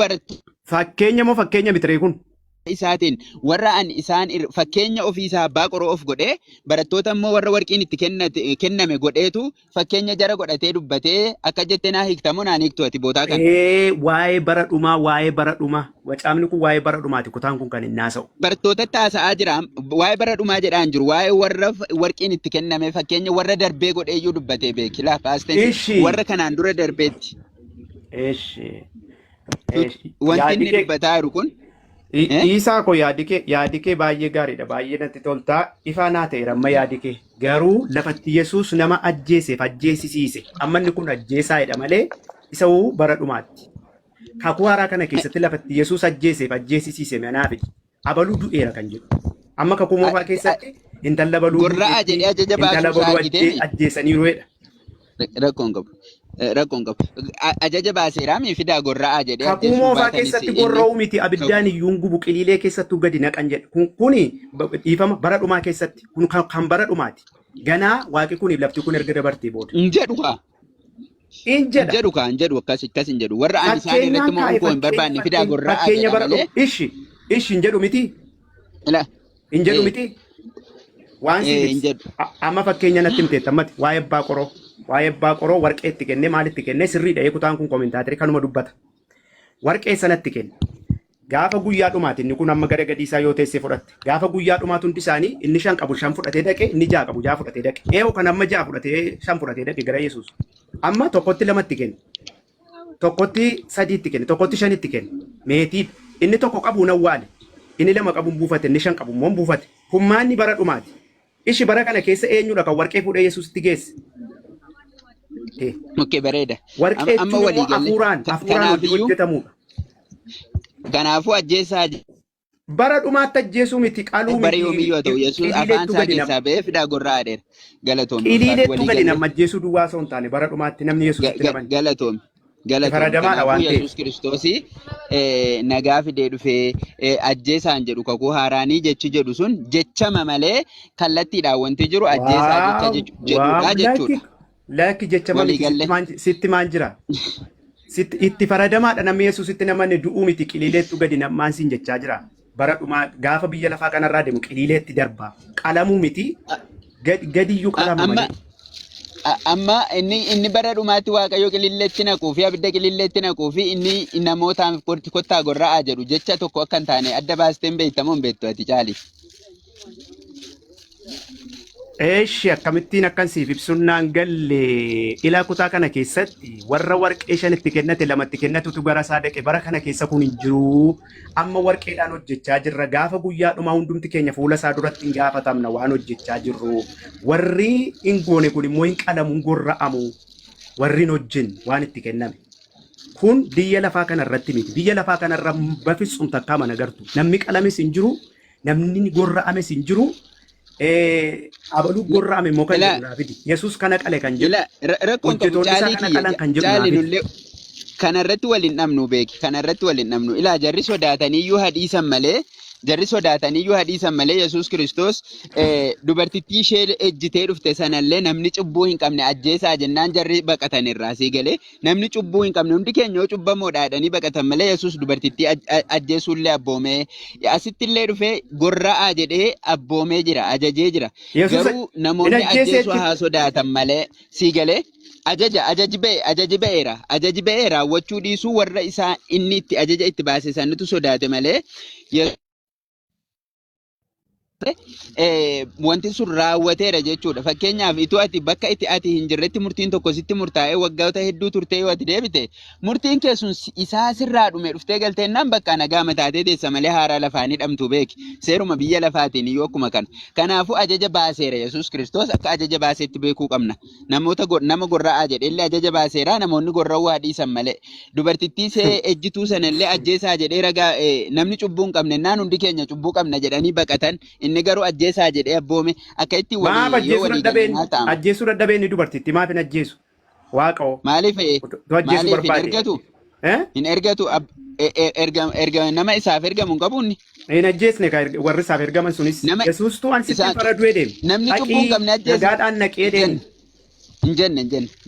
S2: Fakkeenya moo fakkeenya miti kun?
S3: isaatiin warra an isaan fakkeenya ofiisaa abbaa qoroo of godhee barattoota immoo warra warqiin itti kenname godheetu fakkeenya jara godhatee dubbatee akka jettee naa hiiktamoo naan hiiktu ati bootaa kana.
S2: Waa'ee bara dhumaa wacaamni kun waa'ee bara dhumaati kutaan kun kan hin haasa'u.
S3: Barattoota taasa'aa jira waa'ee bara dhumaa jedhaan jiru waa'ee warra warqiin itti kenname fakkeenya warra darbee godheeyyuu dubbatee beeki laa paastensi warra kanaan dura darbeetti. Wanti inni dubbataa jiru kun.
S2: Isaa koo yaadi kee baay'ee gaariidha baay'ee natti toltaa ifaa naa ta'eera amma yaadi kee garuu lafatti Yesuus nama ajjeesisiise amma inni kun ajjeesaadha malee isa bara dhumaatti kakuu haaraa kana keessatti lafatti Yesuus ajjeesisiise manaafiti abaluu du'eera kan jedhu amma kakuu moofaa keessatti intala baluu
S3: gorra'aa jedhee ajaja baasuu
S2: ajjeesaniiruudha.
S3: Rakkoon qabu. Ajaja baaseeraa mi fidaa gorra'aa jedhee
S2: kakuu moofaa keessatti gorra'uu miti abiddaan iyyuu gubu qiliilee keessattuu gadi naqan jedhe kuni dhiifama bara dhumaa keessatti kun kan bara dhumaati ganaa waaqi kun lafti kun erga dabartee booda.
S3: Injedhu akkas hin jedhu warra ani isaan irratti mo'uu koo hin barbaanne fidaa gorra'aa jedha malee.
S2: Ishi hin jedhu miti. Hin jedhu miti. Waan siif amma fakkeenya natti himteetta ammati waa'ee abbaa qoroo warqee itti kennee maalitti kennee sirriidha kutaan kun koomentaatirii kanuma dubbata warqee sanatti kenne gaafa guyyaa dhumaati inni kun amma gara gadiisaa yoo teessee fudhatte gaafa guyyaa dhumaatu hundi isaanii inni 5 qabu 5 fudhatee dhaqe inni 6 qabu 6 fudhatee dhaqe kan amma 6 fudhatee 5 fudhatee dhaqe gara Yesuus amma tokkotti 2tti kenne tokkotti 3tti kenne tokkotti 5tti kenne meetii inni tokko qabu nawwaale inni 2 qabu buufate inni 5 qabu immoo buufate hummaanni bara dhumaati. Ishi bara kana keessa eenyudha kan warqee fuudhee Yesuusitti geesse?
S3: Okkee bareeda.
S2: Warqee hafuuraan hojjetamudha.
S3: Kanaafuu ajjeesaa
S2: bara dhumaatti ajjeesuu miti qaluu miti.
S3: Bara yoomiyyuu haa ta'u Yesuus afaan isaa keessaa ba'ee fidaa gorra'aa dheera. Galatoomii.
S2: Qiliileettu gadi nama ajjeesuu duwwaa osoo hin taane bara dhumaatti namni Yesuusitti naman.
S3: Galatoomii. Yesuus Kiristoosii nagaa fidee dhufee ajjeesaan jedhu kakuu haaraanii jechi jedhu sun jechama malee kallattiidhaan wanti jiru ajjeesaa jedhudha jechuudha.
S2: Lakki jechama sitti maal jira? Itti faradamaadha namni Yesuusitti namanne du'uu miti qiliileettu gadi namaan siin jechaa jira. Bara dhumaa gaafa biyya lafaa kanarraa deemu qiliileetti darba. Qalamuu miti gadiyyuu qalama malee.
S3: Amma inni bara dhumaatti waaqayyo qililleetti naquu fi abidda qililleetti naquu fi inni namootaan kottaa gorra'aa jedhu jecha tokko akka hin taane adda baasteen beektamoo hin beektu ati caali.
S2: Akkamittiin akkan siif ibsuun naan galle ilaa kutaa kana keessatti warra warqee 5 itti kennate 2 itti kennatutu gara isaa dhaqe bara kana keessa kun hin jiru. Amma warqeedhaan hojjechaa jirra gaafa guyyaa dhumaa hundumti keenya fuula isaa duratti hin gaafatamna waan hojjechaa jirru. Warri hin goone kun immoo hin qalamu hin gorra'amu warri hin hojjenne waan itti kenname. Kun biyya lafaa kanarratti miti biyya lafaa kanarra bafisuun takkaa mana gartu namni qalames hin jiru namni gorra'ames hin jiru. Abaluu gorra'ame immoo kan jedhu naafidi. Yesuus kana qale kan jedhu. Hojjetoonni isaa kana qalan kan jedhu naafidi.
S3: Kanarratti waliin dhabnu beeki. Kanarratti waliin dhabnu. Ilaa jarri sodaataniyyuu hadiisan malee Yesuus Kiristoos dubartittii ishee ejjitee dhufte sanallee namni cubbuu hin qabne ajjeesaa jennaan jarri baqatan irraa sii galee namni cubbuu hin qabne hundi keenya yoo cubbamoodha jedhanii baqatan malee Yesuus dubartittii ajjeesuullee abboomee asittillee dhufee gorra'aa jedhee abboomee jira ajajee jira. Garuu namoonni ajjeesuu haa sodaatan malee sii galee. Ajaji ba'eera raawwachuu dhiisuu warra isaa inni itti ajaja itti baase sanitu sodaate malee wanti sun raawwateera jechuudha. Fakkeenyaaf ituu ati bakka itti ati hin jirretti murtiin tokko sitti murtaa'ee waggoota hedduu turtee yoo ati deebite murtiin kee sun isaa sirraa dhume dhuftee galteennaan bakka nagaa mataatee teessa malee haaraa lafaan hidhamtu beeki. Seeruma biyya lafaatiin iyyuu akkuma kana. Kanaafuu ajaja baaseera Yesuus Kiristoos akka ajaja baaseetti beekuu qabna. Nama gorra'aa jedheellee ajaja baaseera namoonni gorra'uu haa dhiisan malee. Dubartittii see ejjituu sanallee ajjeesaa jedhee ragaa namni cubbuu hin qabne naan hundi keenya cubbuu qabna jedhanii baqatan. Inni garuu ajjeesaa jedhee abboome akka itti
S2: ajjeesuu dadhabeen dubartitti maaf hin ajjeesu waaqoo
S3: maaliif hin ergatu nama isaaf ergamu hin qabuunni
S2: hin ajjeesne warri isaaf ergaman sunis Yesuustuu an sitti fara du'ee deeme
S3: namni cubbuu hin qabne ajjeesa
S2: nagaadhaan naqee deeme
S3: hin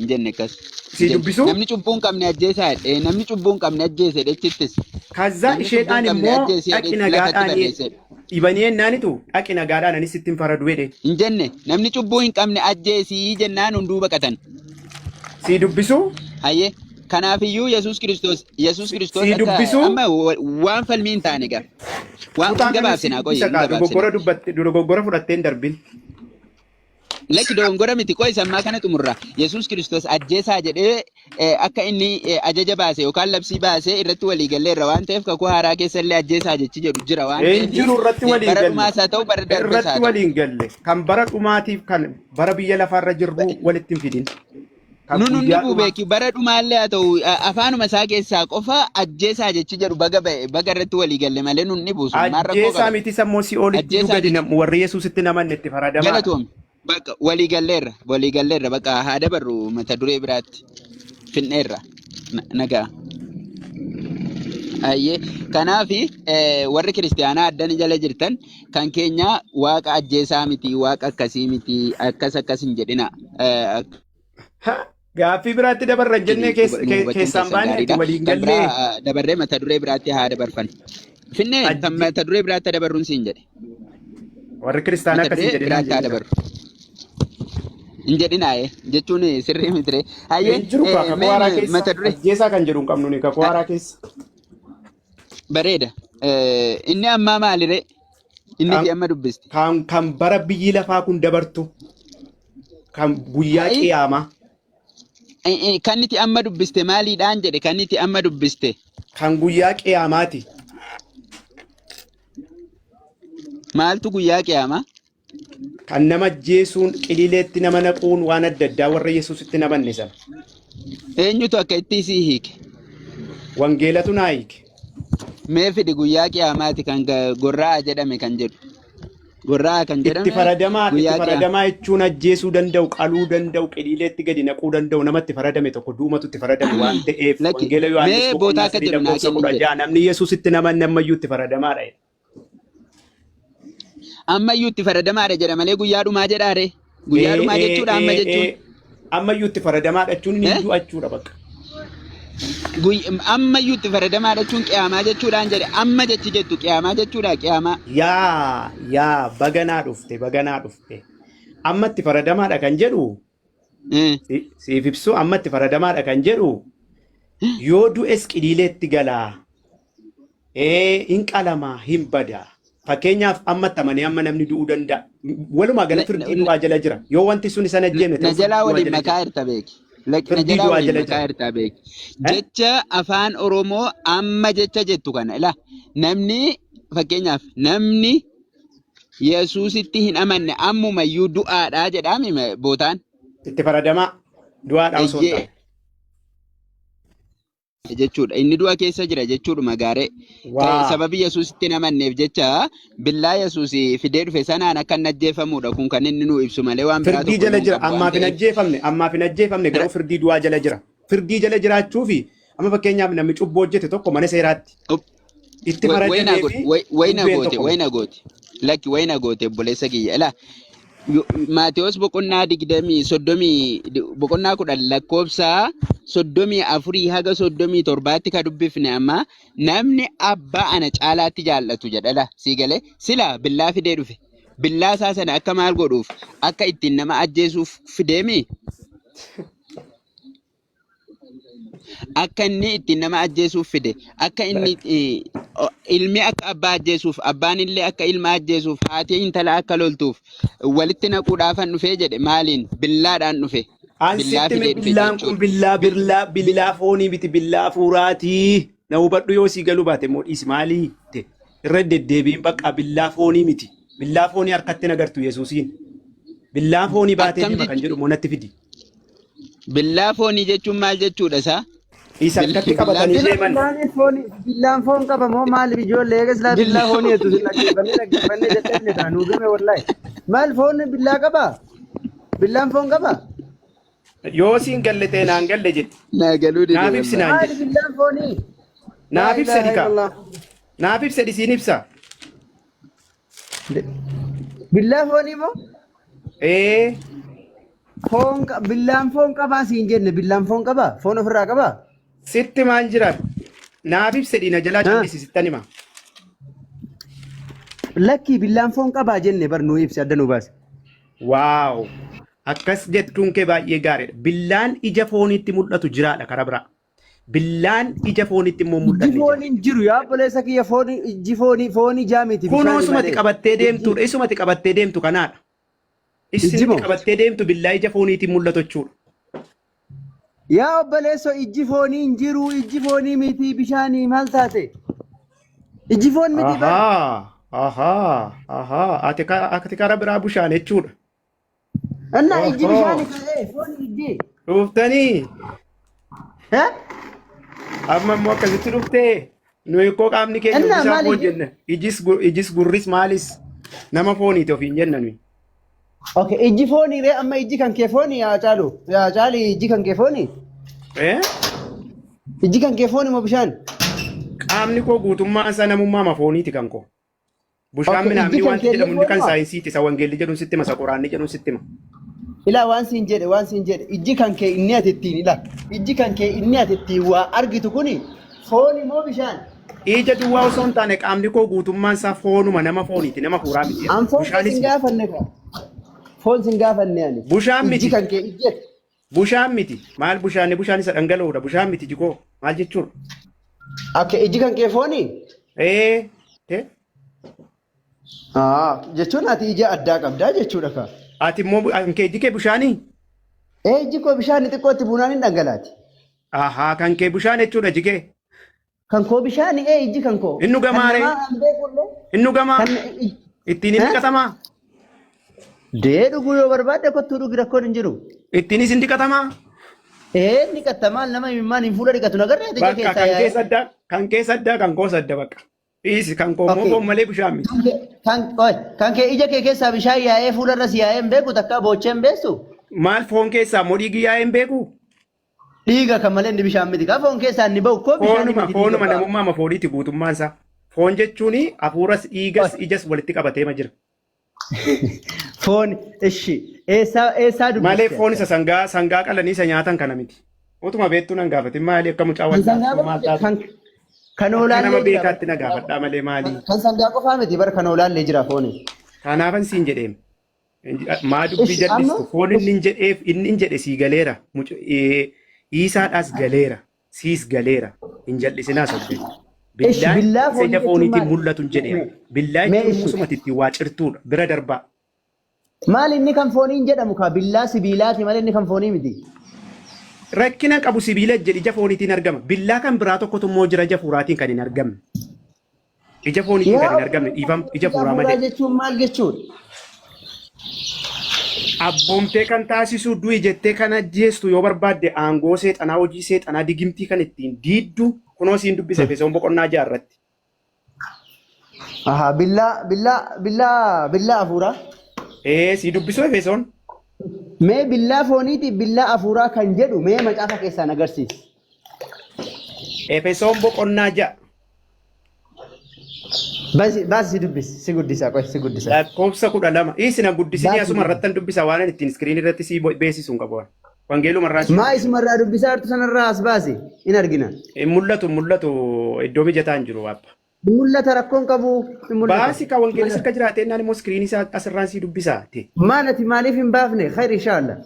S3: jenne akkas
S2: si dubbisu
S3: namni cubbuu hin qabne ajjeesaa namni cubbuu hin qabne ajjeese jechittis
S2: ከዛ
S3: namni cubbuu hin
S2: isheedhaan
S3: qabne
S2: immoo
S3: ajjeesee
S2: dhaqi
S3: lafatti
S2: nagaadhaan
S3: barreessedha.
S2: dhibanii ennaanitu dhaqi nagaadhaan anis ittiin faradu jedhe
S3: Hin jenne namni cubbuu hin qabne ajjeesii jennaan hunduu baqatan.
S2: sii dubbisu
S3: Hayyee kanaafiyyuu Yesuus Kiristoos
S2: sii
S3: akka
S2: dubbisu
S3: amma waan falmii hin taane gaa. Waan
S2: kutaa kana
S3: gabaabse
S2: sii
S3: naa qoyee
S2: dubbisa
S3: hin
S2: kaa
S3: gabaabse.
S2: dogoggora dubbatte dogoggora fudhattee hin darbin
S3: Lakki dogongora miti qoy sammaa kana xumurra Yesuus Kiristoos ajjeesaa jedhee akka inni ajaja baase yookaan labsii baasee irratti walii galleerra waan ta'eef kakuu haaraa keessa illee ajjeesaa jechi jedhu jira waan
S2: Een jiru irratti waliin
S3: bara
S2: galle
S3: dhumaas haa ta'u bara darbees haa
S2: irratti
S3: ta'u.
S2: waliin galle kan bara dhumaatiif kan bara biyya lafaarra jirru walitti hin fidin kan
S3: Nun hundi
S2: guyyaa dhumaa
S3: bubeeki bara dhumaallee haa ta'u afaanuma isaa keessaa qofa ajjeesaa jechi jedhu baga ba'e baga irratti walii galle malee nun ni buusu maal rakkoo
S2: ajjeesaa
S3: qaba.
S2: miti sammoo si olitti
S3: Ajjeesaa
S2: gadi
S3: jechi
S2: warri Yesuusitti namanne itti faradamaadha.
S3: galatoom bakka walii galleerra bakka haa dabarru mata duree biraatti finneerra nagaa. Ayyee kanaafi warri kiristaanaa addani jala jirtan kan keenya waaqa ajjeesaa miti waaqa akkasii miti akkas hin jedhina.
S2: Gaaffii biraatti dabarra jennee keessaan baane itti waliin
S3: Kan
S2: gallee
S3: biraa dabarree mata duree biraatti haa dabarfan. Finnee kan
S2: ajje
S3: mata duree biraatti dabarruun siin jedhe.
S2: warri kiristaanaa
S3: Mata
S2: akkasii
S3: duree
S2: jedhinaan
S3: biraatti haa
S2: jedhina.
S3: dabarru. Hin jedhinaaye jechuun sirrii mitire. Hayyee
S2: Een jiru kaa kakuu haaraa keessa
S3: mata duree
S2: ajjeesaa kan jedhu hin qabnu ni kakuu haaraa keessa.
S3: bareeda. Inni ammaa maalire? Inni
S2: Kan
S3: fi amma dubbiste.
S2: kan bara biyyi lafaa kun dabartu kan guyyaa
S3: Ayi
S2: qiyaamaa
S3: kan itti amma dubbiste maaliidhaan jedhe kan itti amma dubbiste.
S2: kan guyyaa qiyaamaati.
S3: Maaltu guyyaa qiyaamaa?
S2: Kan nama ajjeesuun qiliileetti nama naquun waan adda addaa warra Yesuusitti namanne sana.
S3: Eenyutu akka itti isii hiike?
S2: Wangeelatu naa hiike.
S3: Mee fidi guyyaa qiyaamaati kan gorra'aa jedhame kan jedhu. Gorra'aa kan
S2: Itti
S3: jedhame
S2: faradamaa
S3: guyyaa qiyaama.
S2: faradamaa jechuun ajjeesuu danda'u, qaluu danda'u, qiliileetti gadi naquu danda'u, namatti faradame tokko duumatu itti faradame waan ta'eef
S3: Lakki
S2: wangeela Yohaannis
S3: mee bootaa
S2: boqonnaa
S3: akka
S2: sadii
S3: jedhu naa
S2: lakkoofsa
S3: kenni
S2: 16
S3: jedhe.
S2: namni Yesuusitti namanne ammayyuu itti faradamaadha.
S3: Ammayyuu itti faradamaadha jedha malee guyyaa dhumaa jedhaare. Guyyaa dhumaa jechuudha amma jechuun.
S2: Ammayyuu itti faradamaadha jechuun ni
S3: Eh?
S2: du'achuudha bakka.
S3: Ammayyuu itti faradamaadha jechuun qiyaamaa jechuudhaan jedhe amma jechi jettu qiyaamaa jechuudha qiyaamaa.
S2: Yaa baganaa dhufte. Amma itti faradamaadha kan jedhu
S3: Eh.
S2: siif ibsu amma itti faradamaadha kan jedhu yoo du'es qiliileetti galaa. Hin qalamaa hin badaa. Fakkeenyaaf amma tamanii amma namni du'uu danda'a. Walumaa gala firdii du'aa jala jira. Yoo wanti sun isa ajjeeme
S3: Na jalaa waliin
S2: jala
S3: makaa
S2: jira.
S3: hirta beeki. Na
S2: Firdii
S3: jalaa
S2: du'aa
S3: waliin
S2: jala
S3: makaa
S2: jira.
S3: hirta beeki.
S2: Eh?
S3: Jecha afaan Oromoo amma jecha jettu kana ila namni fakkeenyaaf namni Yesuusitti hin amanne ammumayyuu du'aadhaa jedhaami bootaan.
S2: Itti faradamaa du'aadhaa osoo hin
S3: Eyyee
S2: taane.
S3: jechuudha. Inni du'a keessa jira jechuudha gaaree.
S2: Waa
S3: Sababii Yesuusitti hin amanneef jecha billaa Yesuus fidee dhufe sanaan akka hin ajjeefamudha kun kan inni nu ibsu malee waan biraa
S2: firdii
S3: tokko
S2: jala
S3: hin
S2: jira.
S3: qabu waan
S2: Ammaaf hin
S3: ta'eef.
S2: ajjeefamne garuu firdii du'aa jala jira. Firdii jala jiraachuu fi amma fakkeenyaaf namni cubbuu hojjete tokko mana seeraatti itti
S3: Wayna
S2: faradamee fi dubbeen tokko miti.
S3: goote lakki wayna goote obboleessa kiyya ila Maatewos boqonnaa 34 haga 37tti ka dubbifne amma namni abbaa ana caalaatti jaallatu jedhala sii galee sila billaa fidee dhufe billaa isaa sana akka maal godhuuf akka ittiin nama ajjeesuuf fideemi akka inni ittiin nama ajjeesuuf fide akka inni ilmi akka abbaa ajjeesuuf abbaan illee akka ilma ajjeesuuf haati intala akka loltuuf walitti naquudhaafan dhufee jedhe maaliin billaadhaan dhufe billaa
S2: Ansitti
S3: fidee dhufe
S2: billaan kun
S3: jechuudha.
S2: billaa foonii miti billaa fuuraatii. Na hubadhu yoo sii galuu baate immoo dhiisi maalii irra deddeebiin bakka billaa foonii miti. Billaa foonii harkatti nagartu Yesuusiin. Billaa foonii baatee
S3: Akkam
S2: deema kan jedhu immoo natti fidi.
S3: billaa foonii jechuun maal jechuudha isaa?
S2: Isa harkatti qabatanii deeman.
S4: Billaan foon qaba moo maaliif ijoollee eegas laa billaa foonii hedduu sin dhaggeeffannee jedhee taa nuu gime wallaahi. Maal foon billaa qaba? Billaan foon qaba?
S2: Yoo siin galle ta'e naan galle jedhe.
S3: Naa galuu dide
S2: Naaf ibsi naan
S4: Maali
S2: jedhe.
S4: billaan foonii?
S2: Naaf ibsa dhiqa. Naaf ibsa dhisiin ibsa.
S4: Billaa foonii moo? Billaan foon qabaa siin jenne billaan foon qabaa? Foon ofirraa qabaa?
S2: Sitti maal jiran? naaf ibsedhi na jalaa callisisittan hima.
S4: Lakkii billaan foon qabaa jenne bar nuu ibsi adda nu baase.
S2: Waaw. Akkas jettuun kee baay'ee gaariidha. Billaan ija fooniitti mul'atu jiraadha karaa biraa. Billaan ija fooniitti immoo mul'atu.
S4: Iji fooniin jiru yaa obboleessa kiyya iji foonii jaamiti.
S2: Kunoo isumati qabattee deemtudha. Isumati qabattee deemtu kanaadha. Isinumti qabattee deemtu billaa ija fooniitiin mul'atu jechuudha.
S4: Yaa obboleessa iji foonii hin jiru iji foonii miti bishaanii maal taate? Iji foon miti bara.
S2: Ati karaa biraa bishaan jechuudha.
S4: Anna iji bishaanii ka'ee foonii iji.
S2: Dhuftanii. Amma immoo akkasitti dhuftee nuyi koo qaamni keenya bishaan foon jenna. Ijis gurris maalis nama fooniiti ofiin jenna nuyi.
S4: Okay, iji foonii ree amma iji kan kee foonii yaa caalu. Yaa caali iji kan kee foonii. Iji kan kee foonii moo bishaan?
S2: Qaamni koo guutummaa isaa namummaa ma fooniiti kan koo. Bishaan minaamni wanti jedhamu inni kan saayinsiiti isa wangeelli jedhuun sitti hima isa quraanni jedhuun sitti hima.
S4: Ilaa waan siin jedhe iji kan kee inni ati ittiin ilaa iji kan kee inni ati ittiin waa argitu kuni foonii moo bishaan?
S2: Ija duwwaa osoo hin taane qaamni koo guutummaan isaa foonuma nama fooniiti nama fuuraa miti.
S4: An foon sin gaafanne kaa. Foon sin gaafanne ani.
S2: Bishaan miti.
S4: Iji kan kee ijjeet.
S2: Bishaan miti. Maal bishaan isa dhangala'uudha. Bishaan miti jikoo. Maal jechuudha?
S4: Akka iji kan kee foonii? Jechuun ati ija addaa qabdaa jechuudha kaa.
S2: Ati immoo kan kee iji kee bishaanii?
S4: Iji koo bishaan xiqqootti bunaan hin dhangalaati.
S2: Kan kee bishaan jechuudha jikee.
S4: Kan koo bishaani iji kan koo.
S2: Innu gamaaree. Innu gamaa. Ittiin inni qatamaa.
S4: Dee dhuguu yoo barbaadde kottuu dhugi rakkoon hin jiru.
S2: Ittiinis hin dhiqatamaa?
S4: Inni qattamaa nama himmaan hin fuula dhiqatu nagarree ija keessaa
S2: yaa'e. Kan keessa addaa kan koo sadda bakka. Dhiisi kan koo immoo malee bishaan miti.
S4: Kan kee ija kee keessaa bishaan yaa'ee fuula irras yaa'ee hin beeku takka boochee hin beessu.
S2: Maal foon keessaa immoo dhiigi yaa'ee hin beeku?
S4: Dhiiga kan malee inni bishaan miti. Kan foon keessaa inni bahu koo bishaan miti.
S2: Foonuma namummaa ma fooniiti guutummaan isaa. Foon jechuun hafuuras dhiigas ijas walitti qabateema jira.
S4: Foon ishi eessaa dubbiste?
S2: Malee foon isa sangaa qalanii isa nyaatan kana miti. Utuma beektuu nan gaafatin maali akka mucaa wal
S4: kan oolaallee
S2: nama beekaatti na gaafadhaa malee maali?
S4: Kan sangaa qofaa miti bara kan oolaallee jira fooni.
S2: Kanaafan siin jedheem. Maa dubbii jallistu foon inni jedhe sii galeera. Isaadhaas galeera. Siis galeera. Hin jallisinaa sobbee. Billaan ija fooniitiin mul'atu hin jedheem. Billaa jechuun musumatti ittiin waa cirtuudha. Bira darbaa.
S4: Maal inni kan fooniin jedhamu kaa billaa sibiilaati malee inni kan foonii miti.
S2: Rakkina qabu sibiila jedhi ija fooniitiin argama. Billaa kan biraa tokkotu immoo jira ija fuuraatiin kan hin argamne. Ija fooniitiin kan hin argamne dhiifama ija fuuraa malee.
S4: Jechuun maal jechuudha?
S2: Abboomtee kan taasisu du'i jettee kan ajjeestu yoo barbaadde aangoo seexanaa hojii seexanaa digimtii kan ittiin diiddu kunoo siin dubbise Efesoon boqonnaa 6 irratti.
S4: Billaa afuuraa.
S2: Si dubbisu Efesoon.
S4: Mee billaa fooniiti billaa afuuraa kan jedhu mee macaafa keessaan agarsiisi.
S2: Efesoon boqonnaa 6.
S4: Baasi si dubbisi si guddisa qoy si guddisa.
S2: Lakkoofsa 12. Isina guddisanii asuma irratti dubbisa waan ittiin iskiriin irratti si beeksisuun qabu. Wangeeluma irraa.
S4: Maa isuma irraa dubbisaa jirtu sanarraa as baasi in argina.
S2: Mul'atu iddoo mijataa hin jiru waappa.
S4: Mul'ata rakkoon qabu.
S2: Baasi ka wangeelis akka jiraatee naan immoo iskiriin isaa asirraan si dubbisaati.
S4: Maanati maaliif hin baafne khayr inshallah.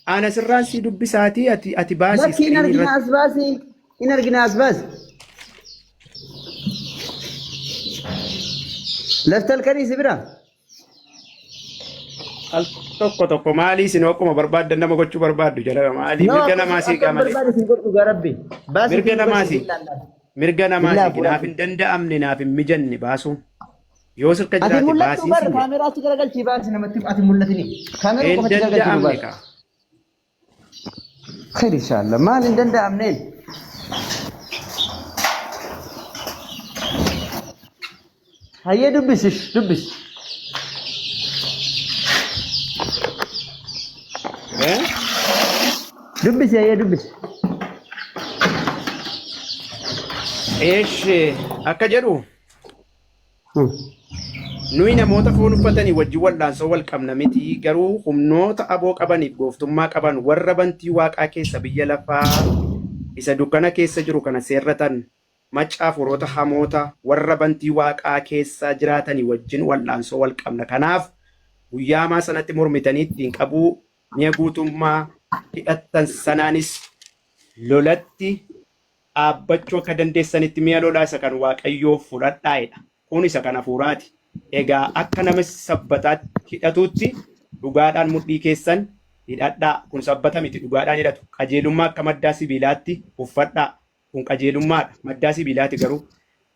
S2: Ana asirraan si dubbisaati ati baasi.
S4: Bakki in argina as baasi in argina as baasi. Laftal kanii si bira.
S2: Tokko maalii isin akkuma barbaaddan nama gochuu barbaaddu jedhama maalii mirga namaa sii qamale. Mirga namaa sii. Mirga namaa sii naaf hin danda'amne naaf hin mijanne baasuun. Yoo sirka jiraate baasii
S4: si. Kaameraa achi garagalchii baasi namatti ati mul'atini. Kaameraa qofa achi garagalchii baasi. Khayr inshallah maal hin danda'amneen. Hayyee dubbis. Dubbis.
S2: Akka jedhu nuyi namoota foon uffatanii wajjin wal'aansoo wal qabna miti garuu humnoota aboo qabaniif gooftummaa qaban warra bantii waaqaa keessa biyya lafaa isa dukkana keessa jiru kana seerratan macaaf warroota hamoota warra bantii waaqaa keessa jiraatanii wajjin wal'aansoo wal qabna. Kanaaf guyyaa maa sanatti mormitanii ittiin qabuu mi'a guutummaa hidhattan sanaanis lolatti dhaabbachuu akka dandeessanitti mi'a lolaa isa kan waaqayyoo fudhadhaa'edha. Kun isa kan hafuuraati. Egaa akka nama sabbataatti hidhatuutti dhugaadhaan mudhii keessan hidhadhaa. Kun sabbata miti dhugaadhaan hidhatu. Qajeelummaa akka maddaa sibiilaatti uffadhaa. Kun qajeelummaadha. Maddaa sibiilaatti garuu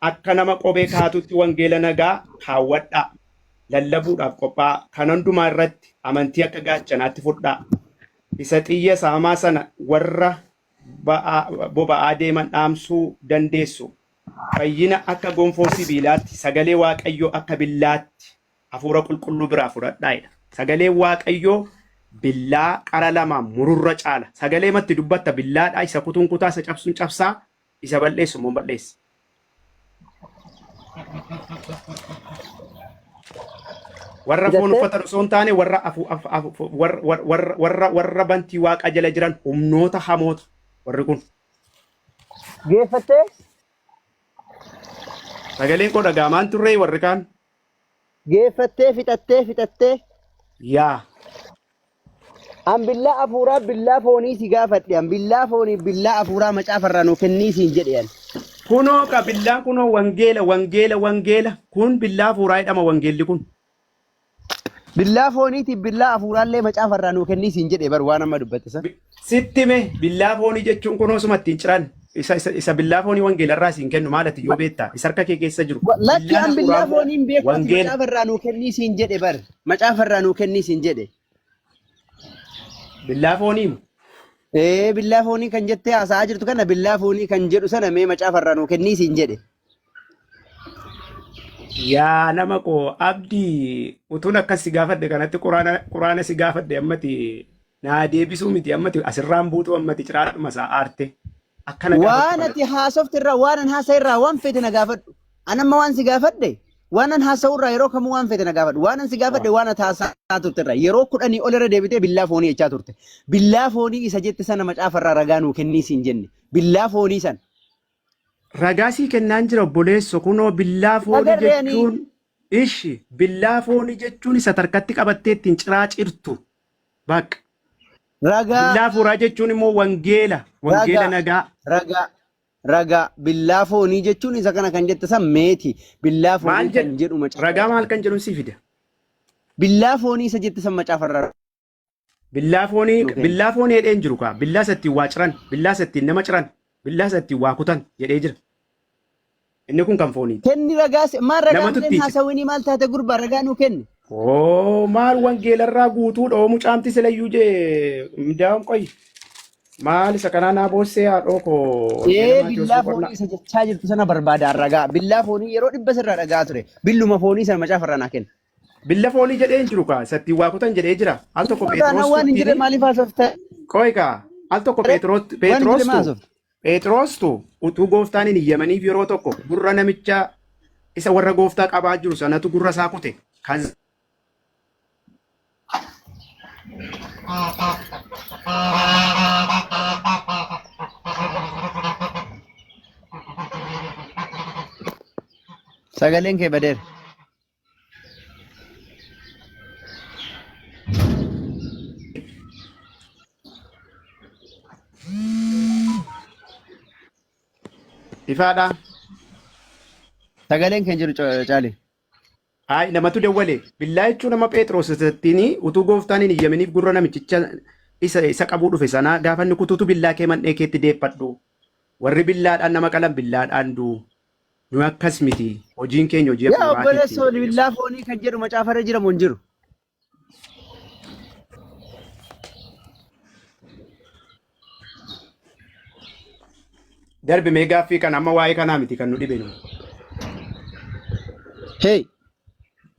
S2: akka nama qobee kaatutti wangeela nagaa kaawwadhaa. Lallabuudhaaf qophaa. Kan hundumaa irratti amantii akka gaachanaatti fudhaa. Isa xiyya saamaa sana warra boba'aa deeman dhaamsuu dandeessu. Fayyina akka gonfoo sibiilaatti, sagalee waaqayyoo akka billaatti hafuura qulqulluu biraa fudhadhaa'edha. Sagalee waaqayyoo billaa qara lamaan mururra caala. Sagalee matti dubbatta billaadhaa isa kutuun kutaa isa cabsuun cabsaa isa balleessu immoo balleessa. Warra foon uffatan osoo hin taane warra bantii waaqaa jala jiran humnoota hamoota warri kun.
S4: Geeffattee?
S2: Sagaleen koo dhagaamaan turree warri kaan.
S4: Geeffattee fixattee.
S2: Yaa.
S4: An billaa afuuraa billaa foonii si gaafadhe. An billaa foonii billaa afuuraa macaafarraa nuu kennii siin jedhe.
S2: Kunoo ka billaan kunoo wangeela. Kun billaa afuuraa jedhama wangeelli kun.
S4: Billaa fooniiti billaa afuuraallee macaafarraa nuu kennii siin jedhe bar waan amma dubbatte san.
S2: Sittime billaa foonii jechuun kunoo sumatti hin ciran. Isa billaa foonii wangeelarraa siin kennu maalati yoo beektaa? Isa harka kee keessa jiru.
S4: Lakki an billaa fooniin beekuuti macaafarraa nuu kennii siin jedhe bar. Macaafarraa nuu kennii siin jedhe.
S2: Billaa foonii?
S4: Billaa foonii kan jettee haasa'aa jirtu kana billaa foonii kan jedhu sana mee macaafarraa nuu kennii siin jedhe.
S2: Yaa nama koo abdii utuun akkas si gaafadhe kanatti quraana si gaafadhe ammati naa deebisuu miti ammati asirraan buutuu ammati ciraadhuma isaa aarte.
S4: Waan ati haasofte irraa waan an haasa'e irraa waan fete na gaafadhu. An amma waan si gaafadhe waan an haasa'u irraa yeroo kamuu waan fete na gaafadhu. Waan an si gaafadhe waan ati haasa'aa turte irraa yeroo 10 ol irra deebitee billaa foonii jechaa turte. Billaa foonii isa jette sana macaafarraa ragaa nuu kennii siin jenne. Billaa foonii sana.
S2: Ragaa sii kennaan jira obboleesso kunoo billaa foonii jechuun billaa foonii jechuun isa tarkatti qabattee ittiin ciraa cirtu. Bakka.
S4: Ragaa.
S2: Billaa afuuraa jechuun immoo wangeela nagaa.
S4: Ragaa billaa foonii jechuun isa kana kan jette san meeti. Billaa foonii kan jedhu macaafarraa.
S2: Ragaa maal kan jedhu si fida?
S4: Billaa foonii isa jette san macaafarraa.
S2: Billaa foonii hedheen jiru kaa. Billaa isattiin waa ciran, billaa isattiin nama ciran, billaa isattiin waa kutan jedhee jira. Inni kun kan fooniiti.
S4: Kenni ragaa maal ragaa kenni haasawinii maal taate gurbaa ragaa nuu kenni.
S2: Maal wangeelarraa guutuu dhoomu caamti silayyuu jee midaa'uun qoyi. Maal isa kanaa naa boossee haadhoo koo.
S4: Billaa foonii isa jechaa jirtu sana barbaadaan ragaa. Billaa foonii yeroo 100 irraa dhagaa ture. Billuma foonii sana macaafarraa naa kenna.
S2: Billa foonii jedhee hin jiru kaa. Isatti waa kutan jedhee jira. Al tokko Pheexroos.
S4: Waan hin jirre maaliif haasofte?
S2: Qoyi kaa. Al tokko Pheexroostu utuu gooftaan hin iyyamaniif yeroo tokko gurra namicha isa warra gooftaa qabaa jiru sanatu gurra isaa kute. Kan
S4: Sagaleen kee badeera.
S2: Ifaadha.
S4: Sagaleen kee jiru caali.
S2: Hai namatu dawwale. Billaa jechuun nama Pheexroos isattiin utuu gooftaan hin iyyaminiif gurra namichicha isa qabuu dhufe sana gaafa inni kutuutu billaa kee mandhee keetti deeffadhu. Warri billaadhaan nama qalan billaadhaan duu. Nu akkas miti. Hojiin keenya hojii
S4: Yaa obboleessoo billaa foonii kan jedhu macaafarra jiramu hin jiru.
S2: Darbi mee gaaffii kan amma waa'ee kanaa miti kan nu dhibenu.
S4: Hey.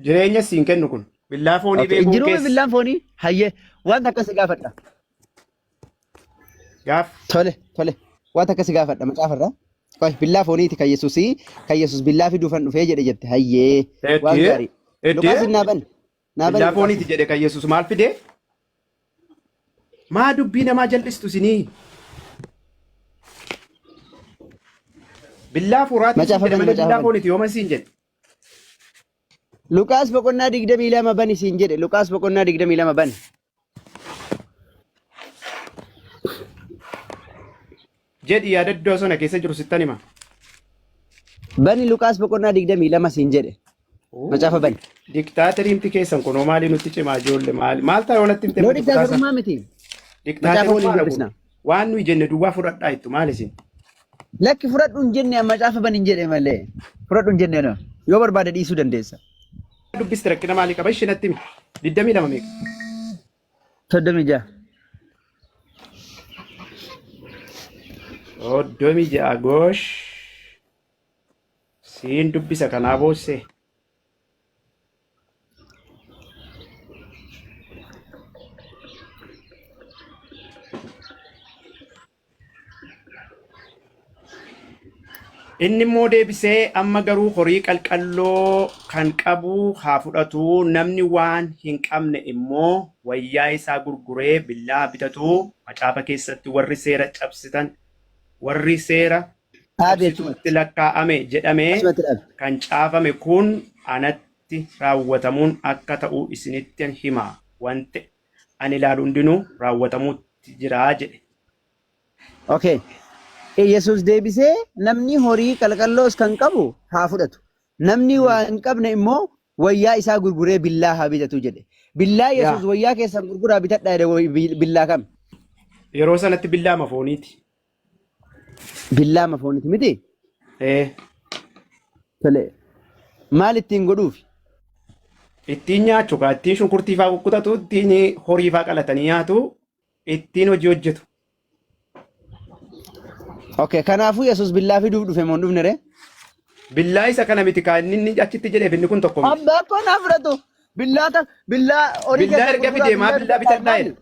S2: Jireenya siin kennu kun billaa foonii beekuu
S4: keessa. Jiruun billaan foonii hayyee wanta akkasii gaafadha. Tole. Wanta akkasii gaafadha macaafarraa. Qoy billaa fooniiti kan Yesuus billaa fiduufan dhufee jedhe jette hayyee waan gaarii. Luqaas naaban.
S2: Billaa fooniiti jedhe kan Yesuus maal fidee? Maa dubbii namaa jal'istu sinii? Billaa furaati siin jedhe malee billaa fooniti yooma siin jedhe.
S4: Luqaas boqonnaa 22 bani siin jedhe. Luqaas boqonnaa 22 bani.
S2: Jedhi yaadaddoo sana keessa jiru sittan hima.
S4: Bani Luqaas boqonnaa 22 siin jedhe. Macaafa bani.
S2: Diktaateriimti keessan kunoo maali nutti cimaa ijoollee maal ta'a yoonatti himte
S4: Loo diktaatorummaa miti.
S2: diktaaterummaa waan nuyi jenne duwwaa fudhadhaa ittu maal isin.
S4: Lakki fudhadhu hin jenne macaafa bani hin jedhe malee. Fudhadhu hin jenne no. Yoo barbaade dhiisuu dandeessa.
S2: Dubbisti rakkina maalii qaba ishee natti himi 22 meeqa.
S4: 36.
S2: 36 goosh. Siin dubbisa kanaa boossee. Inni immoo deebisee amma garuu horii qalqalloo kan qabu haa fudhatu namni waan hin qabne immoo wayyaa isaa gurguree billaa bitatu macaafa keessatti warri seera cabsitan warri seera cabsitutti lakkaa'ame jedhamee kan caafame kun anatti raawwatamuun akka ta'u isinitti hima wante ani ilaalu hundinuu raawwatamuutti jiraa jedhe.
S4: Okay. Yesus deebisee namni horii qalqalloos kan qabu haa fudhatu. Namni waa hin qabne immoo wayyaa isaa gurguree billaa haa bitatu jedhe. Billaa Yesus wayyaa keessan gurguraa bitadhaa jedhe billaa kam?
S2: Yeroo sanatti billaa mafooniiti.
S4: Billaa mafooniiti miti? Tole. Maal ittiin godhuufi?
S2: Ittiin nyaachuu kaa ittiin shunkurtii faa kukkutatu ittiin horii faa qalatanii nyaatu ittiin hojii hojjetu.
S4: Okay, kanaafuu Yesus billaa fiduuf dhufe moo hin dhufne ree?
S2: Billaa isa kana miti kaa inni achitti jedheef inni kun tokko miti.
S4: Abbaa akkoo naa fudhatu. Billaa horii
S2: Billaa erga fidee maa billaa bitadhaa jedhe.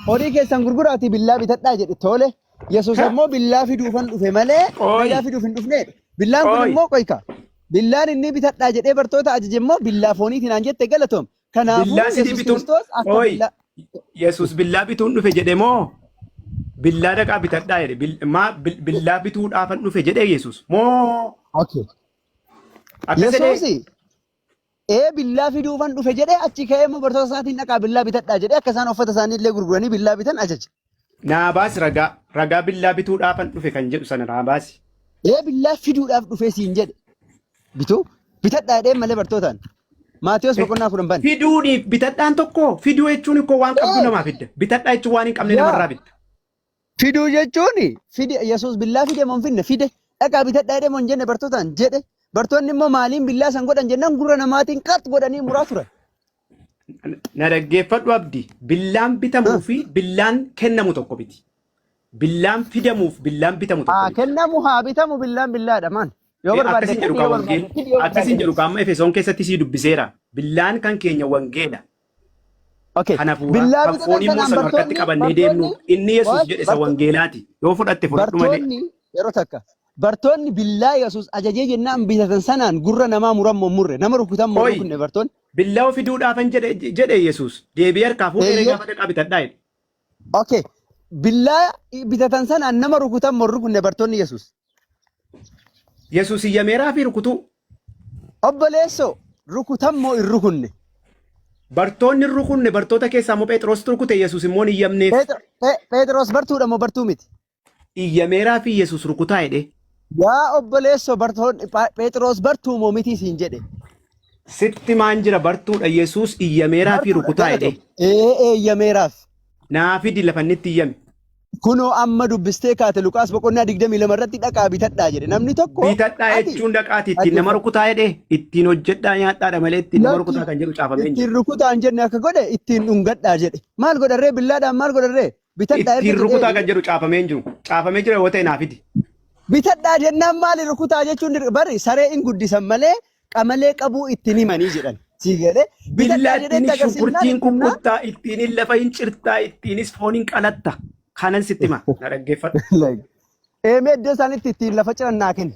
S4: Horii keessan gurguraati billaa bitadhaa jedhe tole. Yesus ammoo billaa fiduufan dhufe malee billaa fiduuf hin dhufne. Billaan kun immoo qoyka. Billaan inni bitadhaa jedhee bartoota ajaje immoo billaa fooniitiin aan jette galatoom. Kanaafuu Yesus Kiristoos akka billaa.
S2: Yesus billaa bituun dhufe jedhe moo? Billaa dhaqaa bitadhaa jedhe billaa bituudhaafan dhufe jedhee Yesus moo.
S4: Okay. Yesuusi billaa fiduufan dhufe jedhee achi ka'ee immoo bartoota isaatiin dhaqaa billaa bitadhaa jedhee akka isaan uffata isaanii illee gurguranii billaa bitan ajaje.
S2: Naa baasi ragaa billaa bituudhaafan dhufe kan jedhu sana naa baasi.
S4: Billaa fiduudhaaf dhufe siin jedhe bituu bitadhaa jedhee malee bartootaan. Maatiyos boqonnaa 10 bani.
S2: Fiduudhiif bitadhaan tokko fiduu jechuun ikkoo waan qabdu namaa fidda bitadhaa jechuun waan hin qabne namarraa bitta.
S4: Fiduu jechuun Yesus billaa fide moo hin fidne fide dhaqaa bitadhaa jedhee moo hin jenne bartootaan jedhe bartoonni immoo maaliin billaa san godhan jennaan gurra namaatiin qat godhanii muraa turan.
S2: Na dhaggeeffadhu abdii billaan bitamuu fi billaan kennamu tokko biti. Billaan fidamuuf billaan bitamu tokko biti.
S4: Kennamu haa bitamu billaan billaadha maan. Yoo barbaade
S2: akkasiin jedhu qaama Efesoon keessatti sii dubbiseera. Billaan kan keenya wangeela. Kanaafuu foon immoo sana harkatti qabannee deemnu inni Yesus jedhe isa wangeelaati. Yoo fudhatte fudhadhu malee.
S4: Yeroo takka bartoonni billaa Yesus ajajee jennaan bitatan sanaan gurra namaa muran moo murre nama rukutan moo rukunne bartoonni.
S2: Billaa fiduudhaafan jedhe Yesus deebii harkaa fuudhee gaafa dhaqaa bitadhaa jedhe.
S4: Okay. Billaa bitatan sanaan nama rukutan moo rukunne bartoonni Yesus.
S2: Yesus iyyameeraa fi rukutuu.
S4: Obboleessoo rukutan moo hin rukunne.
S2: Bartoonni rukunne bartoota keessaa moo Phexros rukute Yesus immoo hin iyyamneef.
S4: Phexros bartuudha moo bartuu miti.
S2: Iyyameeraa fi Yesus rukutaa jedhe.
S4: Yaa obboleessoo bartoonni Phexros bartuu moo miti siin jedhe.
S2: Sitti maan jira bartuudha Yesus iyyameeraa fi rukutaa jedhe.
S4: Iyyameeraaf.
S2: Naa fidi lafannitti iyyame.
S4: Kunoo amma dubbistee kaate Luqaas boqonnaa 22 irratti dhaqaa bitadhaa jedhe namni tokko.
S2: Bitadhaa jechuun dhaqaati ittiin nama rukutaa jedhe ittiin hojjedhaa nyaadhaadha malee ittiin nama rukutaa kan jedhu caafamee hin jiru.
S4: Ittiin rukutaa hin jenne akka godhe ittiin dhungadhaa jedhe. Maal godharree billaadhaan maal godharree bitadhaa
S2: ittiin rukutaa kan jedhu caafamee hin jiru. Caafamee jira yoo ta'e naa fidi.
S4: Bitadhaa jennaan maali rukutaa jechuun bari saree hin guddisan malee qamalee qabuu ittiin himanii jedhan. Siigale
S2: bitadhaa jedhee shunkurtiin kukkuttaa ittiin lafa hin cirtaa ittiinis foon hin qalatta. Kanan sitti hima na dhaggeeffadhu.
S4: Iddoo isaaniitti ittiin lafa ciran naa kenne.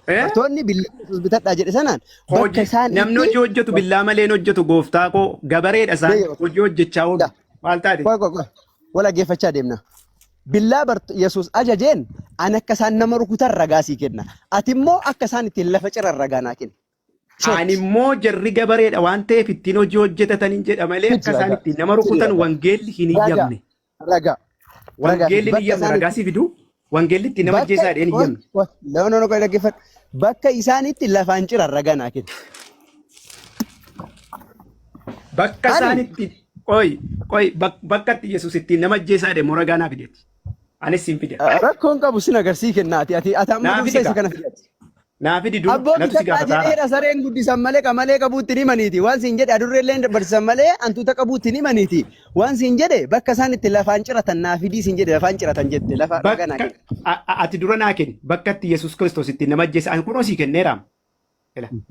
S4: Bartoonni billaa bitadhaa jedhe sanaan bakka isaan
S2: namni hojii hojjetu billaa malee hojjetu gooftaa koo gabareedha isaan hojii hojjechaa oolu maal taate.
S4: Wal dhaggeeffachaa deemna. billaa Yesuus ajajeen ani akka isaan nama rukutan ragaa sii kenna. Ati immoo akka isaan ittiin lafa ciran ragaa naa kenna.
S2: Ani immoo jarri gabareedha waan ta'eef ittiin hojii hojjetatanii jedha malee akka isaan ittiin nama rukutan wangeelli hin iyyamne.
S4: Ragaa.
S2: Wangeelli hin iyyamne ragaa sii fiduu. Wangeelli ittiin nama ajjeesaa hin iyyamne.
S4: Loon qoy dhaggeeffadhu. Bakka isaan itti lafaan ciran ragaa naa kenna.
S2: Bakka isaan itti bakka itti Yesuus ittiin nama ajjeesaa deemu ragaa naa fideeti. Anis siin fide.
S4: Rakkoon qabu sin agarsii kennaati. Ati amma dubbisa isa kana fideeti.
S2: Naa fidi duu
S4: natu si gaafataara. Sareen guddisan malee qamalee qabuutti ni maniiti. Waan siin jedhe adurreellee barsiisan malee antuuta qabuutti ni maniiti. Waan siin jedhe bakka isaan itti lafaan ciratan naa fidii siin jedhe lafaan ciratan jette lafa ragaa naa kenna.
S2: Ati dura naa kenni bakka itti Yesuus Kiristoos ittiin nama ajjeesaa ani kunoo sii kenneeraam.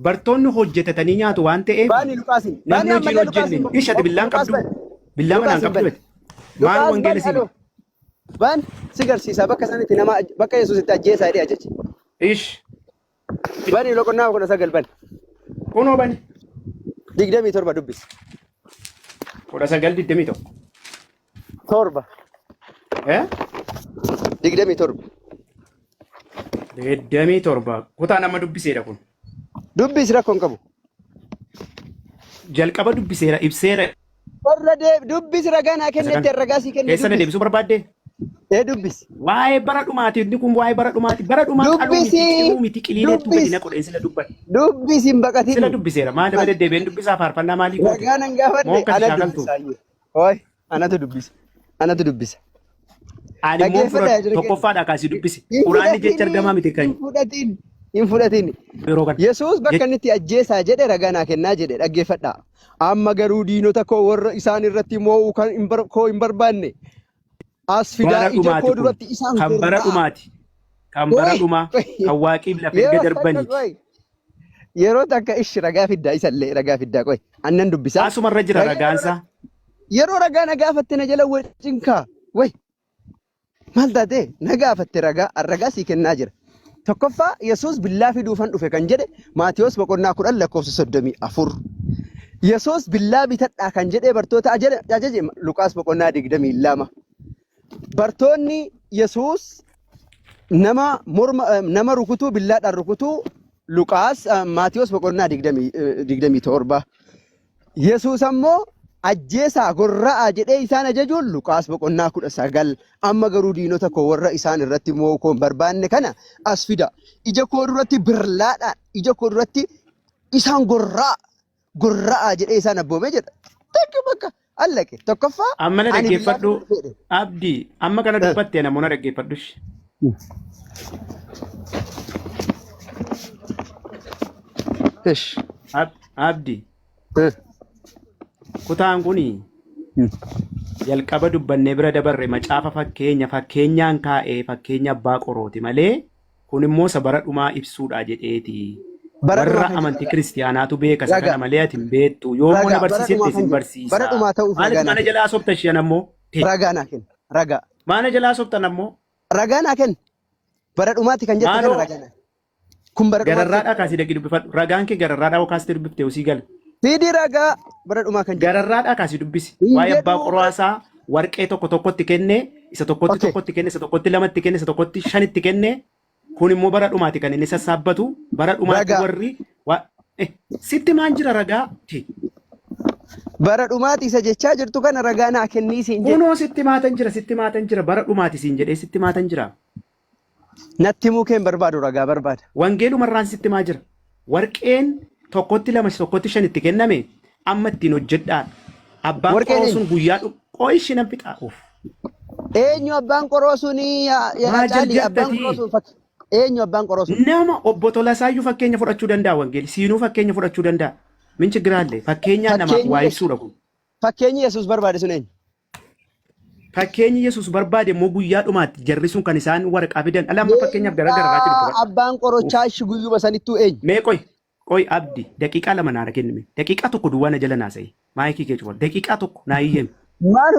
S2: Bartoonni hojjetatanii nyaatu waan ta'eef
S4: Baani Lukaasin.
S2: namni hojii hojjenne ishati billaan qabdu billaa manaan qabdu maal wangeela si
S4: Baan si garsiisa bakka isaan itti nama bakka Yesuus itti ajjeesaa jedhee ajaje.
S2: ish
S4: Bani loqonnaa 19 bani.
S2: kunoo bani
S4: 27 dubbis.
S2: 19:21
S4: Torba. 27.
S2: 27 kutaa nama dubbiseera kun
S4: Dubbis rakkoon qabu.
S2: jalqaba dubbiseera ibseera
S4: Warra dubbis ragaa naa kennetti ragaa sii kenne.
S2: keessana deebisuu barbaadde
S4: Dubbis.
S2: waa'ee bara dhumaati inni kun waa'ee bara dhumaati bara dhumaa qaluu miti qiliileetu gadi na qodheen sila dubbate
S4: Dubbis hin baqatin.
S2: sila dubbiseera maal nama deddeebi'een dubbisaa faarfannaa maalii goote
S4: Ragaa nan gaafadhe ana dubbisa. Hoy anatu dubbisa. Anatu dubbisa.
S2: ani immoo fura tokkoffaadhaa kaasii dubbise quraanni jecha argamaa miti kan
S4: Hin fudhatin.
S2: yeroo kana
S4: Yesuus bakka inni itti ajjeesaa jedhe ragaa naa kennaa jedhe dhaggeeffadhaa. Amma garuu diinota koo warra isaan irratti moo'uu kan hin barbaanne as fidaa ija koo duratti isaan
S2: kan bara dhumaati kan bara dhumaa kan waaqiif lafa erga darbaniiti.
S4: Yeroo takka ishi ragaa fiddaa isallee ragaa fiddaa qoy annan dubbisaa.
S2: Asumarra jira ragaansaa.
S4: Yeroo ragaa na gaafatte na jala cinkaa way maal taate na gaafatte ragaa sii kennaa jira. Tokkoffaa Yesuus billaa fiduufan dhufe kan jedhe Maatiyos 10:34. Yesuus billaa bitadhaa kan jedhee bartoota ajaje Luqaas 22. Bartoonni Yesuus nama rukutuu billaadhaan rukutuu Luqaas Maatiyos 27. Yesuus ammoo ajjeesaa gorra'aa jedhee isaan ajajuun Luqaas 19. Amma garuu diinota koo warra isaan irratti moo'uu koo hin barbaanne kana as fida. Ija koo duratti birlaadhaan ija koo duratti isaan gorra'aa jedhee isaan abboomee jedha. Takka bakka allaqe tokkoffaa.
S2: Amma na dhaggeeffadhu abdii amma kana dubbattee namoonni dhaggeeffadhu. Abdii. Kutaan kuni jalqaba dubbannee bira dabarre macaafa fakkeenyaan kaa'ee fakkeenya abbaa qorooti malee kun immoo bara dhumaa ibsuudha jedheeti. Warra amantii kiristiyaanaatu beeka isa kana malee ati hin beektu yoo mana barsiisetti isin barsiisa.
S4: Bara dhumaa ta'uuf
S2: maaliif mana jalaa sobta isheen ammoo?
S4: Ragaa naa kenna. Ragaa.
S2: Mana jalaa sobtan ammoo?
S4: Ragaa naa kenna. Bara dhumaatti kan jettu kana ragaa naa. Kun bara dhumaatti.
S2: Gararraadhaa kaasii dhaqii dubbifadhu. Ragaan kee gararraadhaa yoo kaasitee dubbiftee usii gala.
S4: Fidi ragaa bara dhumaa kan jedhu.
S2: Gararraadhaa kaasii dubbisi. Waa'ee abbaa qoraasaa warqee tokkotti kennee isa tokkotti kennee isa tokkotti lamatti kennee isa tokkotti shanitti kennee kun immoo bara dhumaati kan inni sassaabbatu bara dhumaatti warri sitti maan jira ragaa.
S4: Bara dhumaati isa jechaa jirtu kana ragaa naa kennii siin jedhe.
S2: Kunoo sitti maatan jira bara dhumaati siin jedhee sitti maatan jira.
S4: Natti himuu kee hin barbaadu ragaa barbaada.
S2: Wangeelumarraan sitti maa jira. Warqeen tokkotti lama tokkotti shanitti kenname amma ittiin hojjedhaan abbaan qoroo sun guyyaa qo'ishi nan fixaa.
S4: Eenyu abbaan qoroo sun eenyu abbaan qoroo sun?
S2: Nama obbo Tolasaayyuu fakkeenya fudhachuu danda'a wangeeli siinuu fakkeenya fudhachuu danda'a. Min chigiraallee fakkeenyaan namaaf waa ibsuudha kun.
S4: Fakkeenyi Yesuus barbaade sun eenyu?
S2: Fakkeenyi Yesuus barbaade immoo guyyaa dhumaatti jarri sun kan isaan waraqaa fidan alamma fakkeenyaaf garagaraatti dubbifamu.
S4: Abbaan qorochaa guyyuma sanittuu eenyu?
S2: Mee qoy abdi daqiiqaa lama naara kennime daqiiqaa tokko duwwaa na jala naasa'e maayikii kee cufa daqiiqaa tokko naa hiyyame.
S4: Maal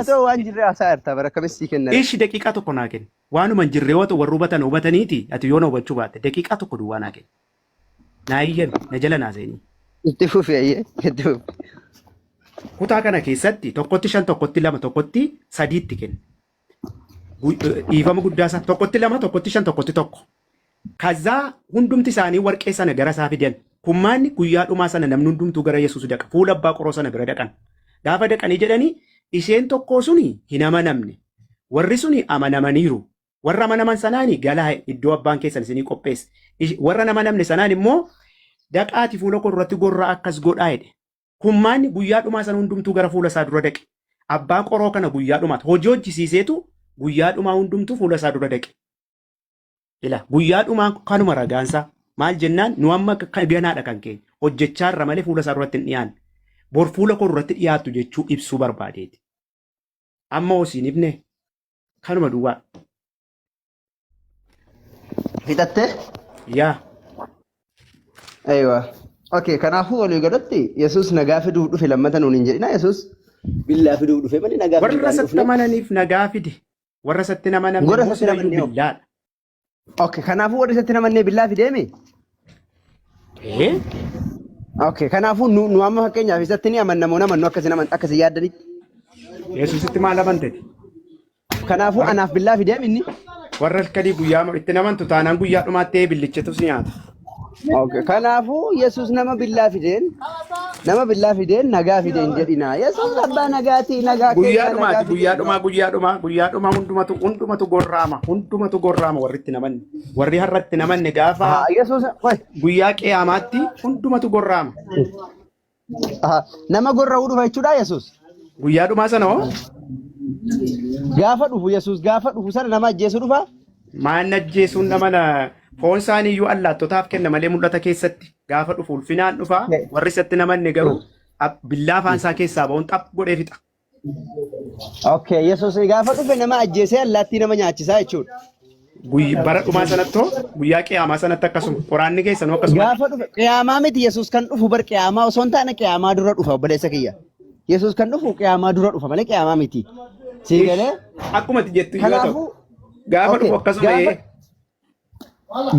S4: atoo waan jirre haasaa jirta bara kamitti kenna.
S2: Ishi daqiiqaa tokko naa kenna waanuma hin jirre yoo warri hubatan hubataniiti ati yoo na hubachuu baatte daqiiqaa tokko duwwaa naa kenna naa hiyyame na jala naasa'e.
S4: Itti fufee itti fufee.
S2: Kutaa kana keessatti tokkotti 5 tokkotti 2 tokkotti 3tti kenna. dhiifama guddaasaa tokkotti lama tokkotti shan tokkotti tokko. Kazaa hundumti isaanii warqee sana gara isaa fidan. Kummaanni guyyaa dhumaa sana namni hundumtuu gara Yesuus dhaqa. Fuula abbaa qoroo sana bira dhaqan. Gaafa dhaqanii jedhanii isheen tokko suni hin amanamne. Warri suni amanamaniiru. Warra amanaman sanaani galaa iddoo abbaan keessan isinii qopheesse. Warra nama namne sanaan immoo dhaqaati fuula koo irratti gorraa akkas godhaa jedhe. Kummaanni guyyaa dhumaa sana hundumtuu gara fuula isaa dura dhaqe. Abbaan qoroo kana guyyaa dhumaati. Hojii hojjisiiseetu guyyaa dhumaa hundumtuu fuula isaa dura dhaqe. Ila guyyaa dhumaa kanuma ragaansaa maal jennaan nu amma ganaadha kan keenya hojjechaa irra malee fuula isaa duratti hin dhiyaanne. Bor fuula koo irratti dhiyaattu jechuu ibsuu barbaadeeti. Amma hosiin ibne kanuma duwwaa.
S4: Fixattee?
S2: Yaa.
S4: Aywa. Okay, kanaafuu walii galatti Yesuus nagaa fiduuf dhufe lammata nuun hin jedhina Yesuus billaa fiduuf dhufe malee nagaa fiduuf
S2: warra satti amananiif nagaa fide warra satti amananiif
S4: warra satti amananii
S2: billaadha.
S4: Okay, kanaafuu warri satti amananii billaa fideemi? Okay, kanaafuu nu amma fakkeenyaaf isatti ni amannamoo namannu akkasi yaaddanitti.
S2: Yesuusitti maal amanteti?
S4: Kanaafuu anaaf billaa fideemi inni?
S2: Warra halkanii guyyaa itti namantu taanaan guyyaa dhumaatti billichetus nyaata.
S4: Okay, kanaafuu Yesuus nama billaa fideen nagaa fideen jedhina. Yesuus abbaa nagaati nagaa
S2: keenya guyyaa dhumaa hundumatu gorraama warritti namanne warri harratti namanne gaafa
S4: Yesuus
S2: guyyaa qiyaamaatti hundumatu gorraama.
S4: Nama gorra'uu dhufa jechuudha Yesuus.
S2: Guyyaa dhumaa sana hoo?
S4: Gaafa dhufu Yesuus gaafa dhufu sana nama ajjeesuu dhufa?
S2: Maan ajjeesuun nama foon isaanii iyyuu allaattotaaf kenna malee mul'ata keessatti gaafa dhufu ulfinaan dhufa warri isatti namanne garuu billaa afaan isaa keessaa ba'uun xaph godhee fixa.
S4: Okay, Yesuus gaafa dhufe nama ajjeesee allaattii nama nyaachisaa jechuudha.
S2: Bara dhumaa sanatti guyyaa qiyaamaa sanatti akkasuma qoraanni keessanuu akkasuma.
S4: Gaafa dhufe qiyaamaa miti Yesuus kan dhufu bar qiyaamaa osoo hin taane qiyaamaa dura dhufa obboleessa kiyya. Yesuus kan dhufu qiyaamaa dura dhufa malee qiyaamaa miti. Siigalee
S2: akkuma jettu yoo ta'u gaafa dhufu akkasuma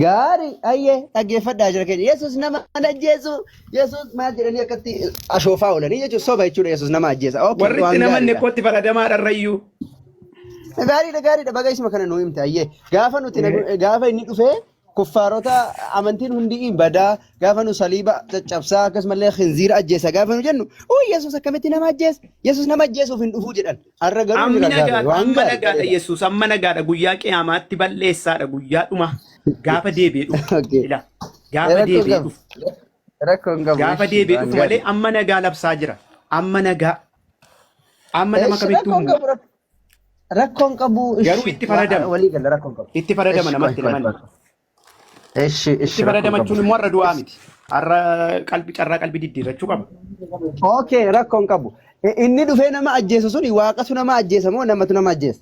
S4: Gaarii ayyee dhaggeeffadhaa jira keenya Yesuus nama ajjeesu Yesuus maal jedhanii akkatti ashoofaa oolanii jechuun soba jechuudha Yesuus nama ajjeesa.
S2: Warri itti namanne kootti faradamaadha irrayyuu.
S4: Gaariidha bagaisuma kana nuu himte ayyee gaafa inni dhufee kuffaarota amantiin hundi badaa gaafa nu saliiba caccabsaa akkasumallee khinziira ajjeesa gaafa nu jennu Yesuus akkamitti nama ajjeesa Yesuus nama ajjeesuuf hin dhufu jedhan har'a garuu
S2: amma nagaadha Yesuus amma nagaadha guyyaa qiyaamaatti balleessaadha guyyaa dhuma gaafa deebi'ee dhufu gaafa deebi'ee dhufu malee amma nagaa labsaa jira amma nagaa amma nama kamittuu
S4: rakkoon qabu
S2: garuu itti faradama namatti namanne. Itti faradamachuun immoo har'a du'aa miti. Har'a carraa qalbii diddiirrachuu qaba.
S4: Okay, rakkoon qabu. Inni dhufee nama ajjeesu suni waaqatu nama ajjeesa moo namatu nama ajjeesa?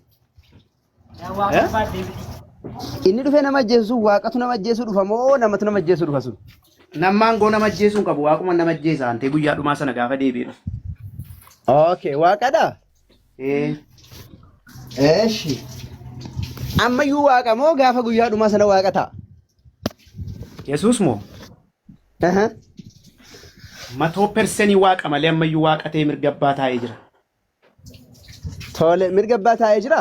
S4: Inni dhufee nama ajjeesu sun waaqatu nama ajjeesu dhufa moo namatu nama ajjeesu dhufa sun?
S2: Nammaan goo nama ajjeesuu qabu waaquma nama ajjeesa antee guyyaa dhumaa sana gaafa deebi'u.
S4: Okay, waaqadha? Eeshi. Ammayyuu waaqa moo gaafa guyyaa dhumaa sana waaqa ta'a?
S2: Yesuus moo? 100% waaqa malee ammayyuu waaqa ta'ee mirga abbaa taa'ee jira.
S4: Tole mirga abbaa taa'ee jira?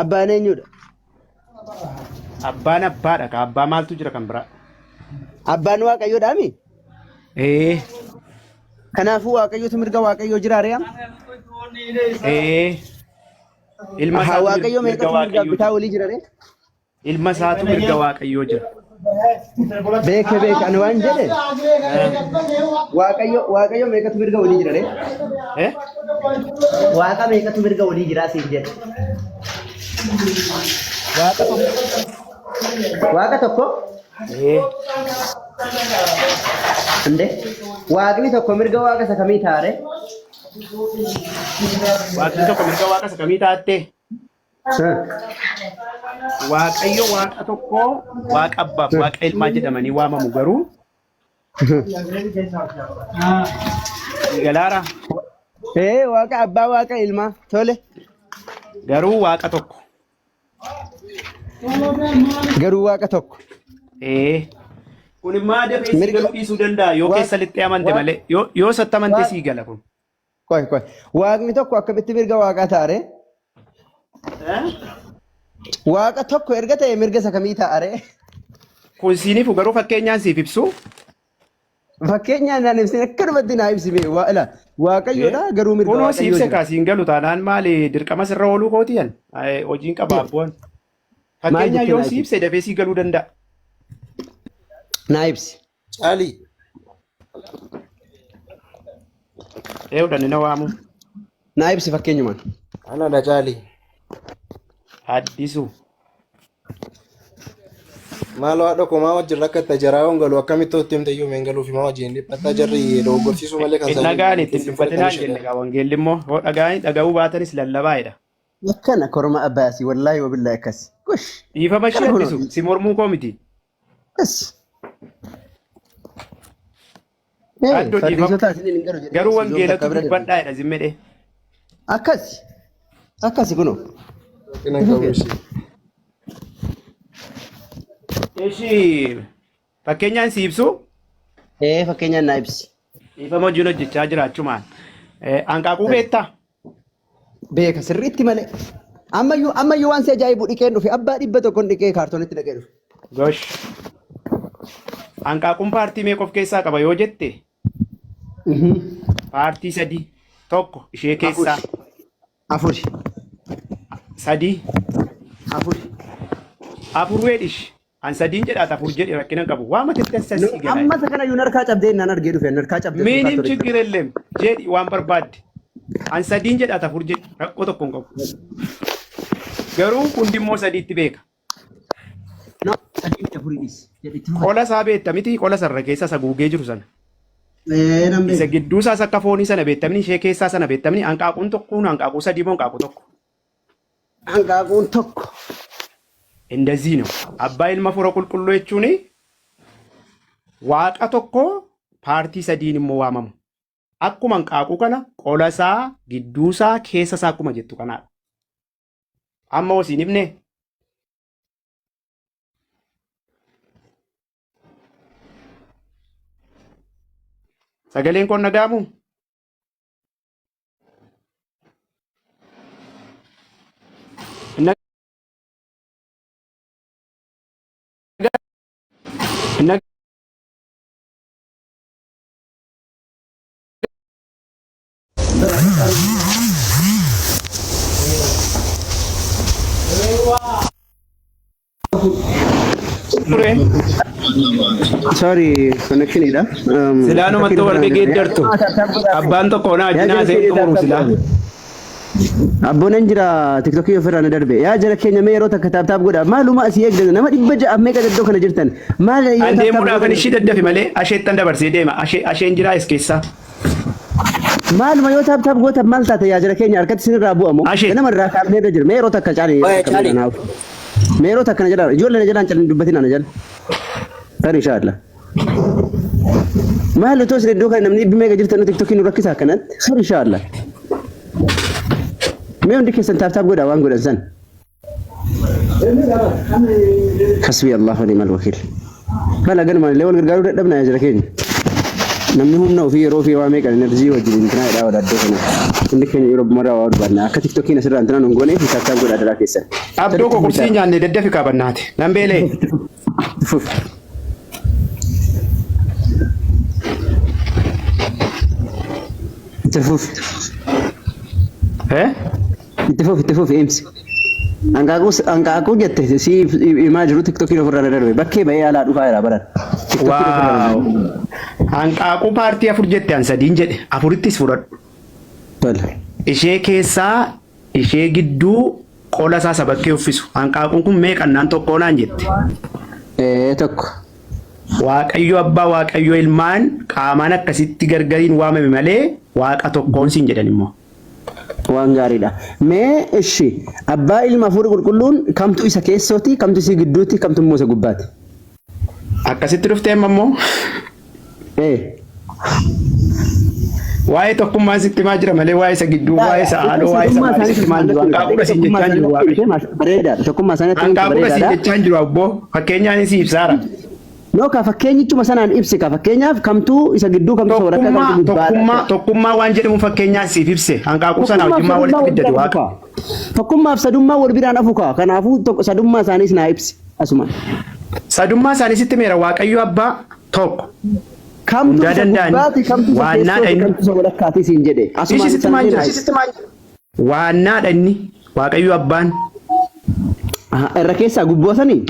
S4: Abbaan eenyudha?
S2: Abbaan abbaadha ka abbaa maaltu jira kan biraa?
S4: Abbaan waaqayyoodhaami? Kanaafuu waaqayyootu mirga waaqayyoo jira re'am?
S2: Ilma isaatu
S4: waaqayyoo meeqatu mirga bitaa walii jira re?
S2: Ilma isaatu mirga waaqayyoo jira.
S4: Beeke ani waan jedhe waaqayyo meeqatu mirga walii jira re? Waaqa meeqatu mirga walii jira siin jedhe? Waaqa tokko? Ande waaqni tokko mirga waaqa isa kamii ta'a re?
S2: Waaqni tokko mirga waaqa isa kamii taa'atte? Waaqayyo waaqa tokko waaqa abbaaf waaqa ilmaa jedhamanii waamamu garuu galaara
S4: waaqa abbaa waaqa ilmaa tole
S2: garuu waaqa tokko kun immoo dafee si galuu dhiisuu danda'a yoo keessa lixxee amante malee yoo satti amante sii gala kun
S4: waaqni tokko akkamitti mirga waaqaa ta'a re? Waaqa tokko erga ta'e mirga isa kamii taa'are?
S2: Kun siiniif garuu fakkeenyaan siif ibsu.
S4: Fakkeenyaan naan ibsin akkanumatti naa ibsime waaqayyoodha garuu mirga
S2: Kunoo si ibse
S4: waaqayyoo.
S2: kaasiin galu taanaan maali dirqama sirra ooluu kootiyan hojiin qaba abboon. Fakkeenyaan yoo si ibse dafee si galuu danda'a.
S4: Naa ibsi.
S5: Caalii.
S2: Eewudhan na waamu.
S4: Naa ibsi fakkeenyumaan.
S5: Anadha Caalii.
S2: Addisu.
S5: Maaloo haadha koo maa wajjin rakkata jaraa hongalu akkamitti hotti himte iyyuu meengaluufi maa wajjin dhiphataa jarri dogoggorsiisuu malee kan
S2: Dhagaan itti dhiphatinaan jenne gaa wangeelli immoo hoo dhaga'uu baatanis lallabaa'edha.
S4: Akkana korma abbaasii wallaahi wabillahi akkas. Kush.
S2: Dhiifama ishee addisu si mormuu koo miti.
S4: Yes.
S2: Addoo dhiifama garuu wangeelatu dubbadhaadha zimmedhe.
S4: Akkasi. Akkasi kunoo.
S2: Ishii fakkeenyaan si ibsu.
S4: Fakkeenyaan naa ibsi.
S2: Dhiifama wajjin hojjechaa jiraachumaan. Hanqaaquu beektaa?
S4: Beeka sirriitti malee. Ammayyuu waan si ajaa'ibu dhiqeen dhufe abbaa 100 dhiqee kaartoonitti dhaqee dhufe.
S2: Gosh. Hanqaaquun paartii meeqa of keessaa qaba yoo jette? Paartii 3 tokko ishee keessaa.
S4: 4.
S2: 3
S4: 4.
S2: 4 weedhish. An 3 jedhaa 4 jedhi rakkina qabu. Waa matitti sassi gala.
S4: Amma isa kana yuun harkaa cabdee naan argee dhufe harkaa cabdee.
S2: Miinim ችግር የለም jedhi waan barbaadde. An 3 jedhaa 4 jedhi rakkoo tokko hin qabu. Garuu hundi immoo 3tti beeka. Qola isaa beekta miti qola sarara keessa isa guugee jiru sana. Isa gidduu isaas akka foonii sana beektamni ishee keessaa sana beektamni hanqaaquun tokkoon hanqaaquu 3 moo hanqaaquu tokko.
S4: Hanqaaquun tokko.
S2: እንደዚህ ነው አባ ilma fura qulqulluu jechuun waaqa tokko paartii sadiin immoo waamamu akkuma hanqaaquu kana qola isaa gidduu isaa keessa isaa akkuma jettu kanaadha amma hosiin ibne sagaleen kun nagaamu
S4: Sorry, connection ida.
S2: Silaanu matto warqee geeddartu abbaan tokko na ajinaa ta'e xumuru silaa.
S4: Abboon jira TikTokii ofirraa na darbe. Yaa jara keenya mee yeroo takka taaptaap godha. Maaluma asii eegdata nama 600 meeqa daddoo kana jirtan. Maal yoo
S2: taaptaap deemuudhaaf kan ishii daddafi malee asheettan dabarsee deema. Asheen jira as keessaa.
S4: Maaluma yoo taaptaap goota maal taate yaa jara keenya harkatti sinirraa bu'amu. Nama irraa kaafnee irra jira. Mee yeroo takka caalee. Mee yeroo takka na jala ijoollee na jalaan calleen dubbatiin na jala. Kan inshallah. Maal yoo toos iddoo kana namni dhibbi meeqa jirtan TikTokii nu rakkisaa kanatti. Kan inshallah. Mee hundi keessan taaptaap godha waan godhan san. Hasbi Allah wa ni'mal wakiil. Bala ganuma illee wal gargaaruu dadhabna yaa jara keenya. Namni humna ofii yeroo ofii waa meeqa enerjii wajjin intinaa jedhaa wadaddoo kana. Hundi keenya yeroo maraa waa barbaadna. Akka TikTokiin asirraa intinaa nun goonee fi taaptaap godha daraa keessan.
S2: Abdoo kokursii nyaanne daddafi qaabannaati. Nambeelee.
S4: Itti fufi imsi. Hanqaaquu jette si himaa jiru TikTokiin ofirraa na darbe bakkee ba'ee alaa dhufaa jira baran.
S2: Waaw. Hanqaaquu paartii 4 jette an 3 jedhe 4ttis fudhadhu. Ishee keessaa ishee gidduu qola isaa sabakkee uffisu. Hanqaaquun kun meeqannaan tokkoo naan jette.
S4: Tokko.
S2: Waaqayyo abbaa waaqayyo ilmaan qaamaan akkasitti gargariin waamame malee waaqa tokkoon siin jedhan immoo.
S4: Waan gaariidha. Mee ishi abbaa ilma hafuura qulqulluun kamtu isa keessooti kamtu isa gidduuti kamtu immoo isa gubbaati.
S2: Akkasitti dhuftee immoo. Waa'ee tokkummaa sitti maa jira malee waa'ee isa gidduu waa'ee isa haaloo waa'ee isa maalitti maal jiru hanqaaquudha siin jechaan jiru waaqni.
S4: Bareedaadha. Tokkummaa isaanii
S2: hanqaaquudha siin jechaan jiru abboo fakkeenyaan si ibsaara.
S4: No ka fakkeenyichuma sanaan ibsi ka fakkeenyaaf kamtuu isa gidduu kamtuu isa walakkaa
S2: tokkummaa waan jedhamu fakkeenyaan siif ibse hanqaaquu sana wajjummaa walitti fiddatu waaqa.
S4: Tokkummaaf sadummaa wal biraan afu kaa kanaafuu sadummaa isaaniis naa ibsi asuma.
S2: Sadummaa isaanii sitti meera waaqayyo abbaa tokko.
S4: Kamtuu isa gubbaati kamtuu isa keessoo kamtuu isa walakkaati siin jedhe.
S2: Asuma sitti maal jira? Waannaadha inni waaqayyo abbaan.
S4: Irra keessaa gubbootanii.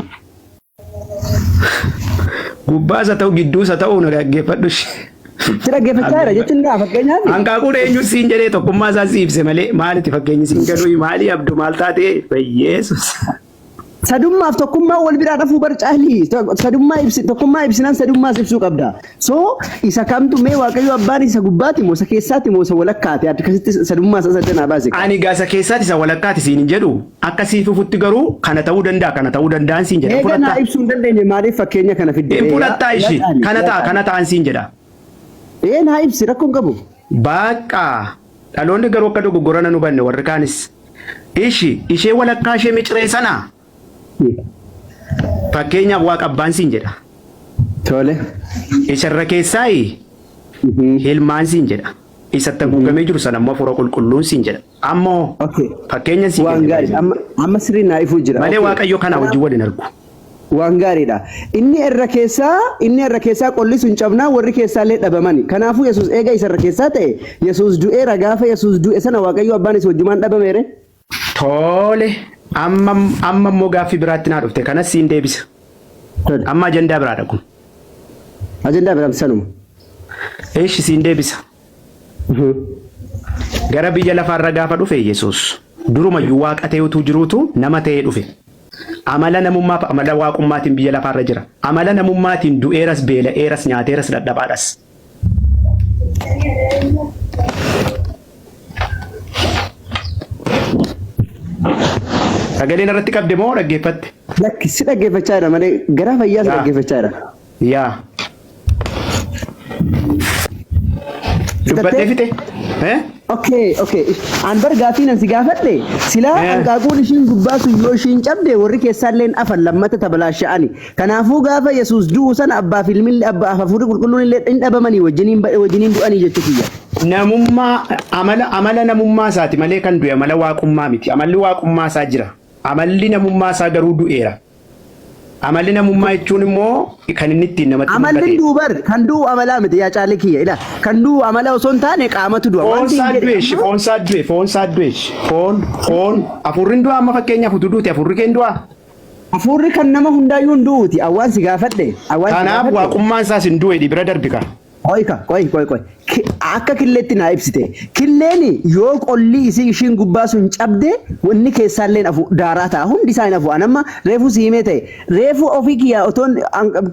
S2: Gubbaasa ta'u gidduusa ta'u na gaggeeffadhu.
S4: Sira geeffachaa jira jechuun gaa fakkeenyaaf.
S2: Hanqaaquun eenyu siin jedhee tokkummaa isaa si ibse malee maalitti fakkeenyi siin galuu maali abdu maal taatee Yesus.
S4: Sadummaaf tokkummaa wal biraa dhafuu barcaalii sadummaa ibsi tokkummaa ibsinaan sadummaas ibsuu qabda. So isa kamtu mee waaqayyo abbaan isa gubbaati moo isa keessaati moo isa walakkaati akkasitti sadummaa isa saddanaa baase.
S2: Ani gaasa keessaati isa walakkaati siin hin jedhu akka siif ufutti garuu kana ta'uu danda'an siin jedha.
S4: Eega naa ibsuu hin dandeenye maaliif fakkeenya kana fidde.
S2: Hin fudhattaa ishii kana ta'an siin jedha.
S4: Naa ibsi rakkoon qabu.
S2: Baaqaa dhaloonni garuu akka dogoggorana nu banne warri kaanis ishee walakkaa ishee miciree sanaa. Fakkeenyaaf waaqa abbaan siin jedha.
S4: Tole.
S2: Isarra keessaayi hilmaan siin jedha. Isatti haguugamee jiru sana ammoo fura qulqulluun siin jedha. Ammoo fakkeenya siin
S4: waan gaarii amma sirrii naa ifuu jira.
S2: Malee waaqayyo kana wajjin waliin argu.
S4: Waan gaariidha. Inni irra keessaa qolli sun cabnaa warri keessaallee dhabamani. Kanaafuu Yesuus eega isarra keessaa ta'e Yesuus du'eera gaafa Yesuus du'e sana waaqayyo abbaan isa wajjumaan dhabameere.
S2: Tole. Amma immoo gaaffii biraatti naa dhufte kanas siin deebisa. Amma ajandaa biraadha kun.
S4: Ajandaa biraatti sanuma.
S2: Eeshi siin deebisa. Gara biyya lafaarra gaafa dhufe Yesuus durumayyuu waaqa ta'eetu jiruutu nama ta'ee dhufe. Amala namummaa amala waaqummaatiin biyya lafaarra jira. Amala namummaatiin du'eeras beela'eeras nyaateeras dadhabaadhas. Sagaleen irratti qabde moo dhaggeeffatte?
S4: Si dhaggeeffachaa jira malee garaa fayyaa si dhaggeeffachaa jira.
S2: Yaa. Dubbattee fite?
S4: Okay. An bar gaaffii nan si gaafadhe silaa hanqaaquun ishiin gubbaa sun yoo ishiin cabde warri keessaalleen afan lammata tabalaasha'ani. Kanaafuu gaafa Yesuus du'u sana abbaaf ilmillee abbaaf hafuurri qulqulluun illee hin dhabamanii wajjiniin du'anii jechuudha.
S2: Namummaa amala namummaa isaati malee kan du'e amala waaqummaa miti. Amalli waaqummaa isaa jira. Amalli namummaa isaa garuu du'eera. Amalli namummaa jechuun immoo kan inni ittiin namatti mul'ate.
S4: Amalli duubar kan du'u amalaa miti yaa caalee kiyya ila kan du'u amala osoo hin taane qaamatu du'a.
S2: Foon isaa du'eeshi. Foon afurri du'a amma fakkeenyaaf utuu duuti afurri keen du'a.
S4: Afurri kan nama hundaayyuu hin du'uuti awwaan si gaafadhe.
S2: Kanaaf waaqummaan isaas hin du'e bira darbika.
S4: Qoy. Akka killeetti naa ibsite. Killeen yoo qolli ishiin gubbaa sun cabde wanni keessaalleen afu daaraa ta'a. Hundi isaa hin afu. Anamma reefu siimee ta'e. Reefu ofii kiyyaa otoon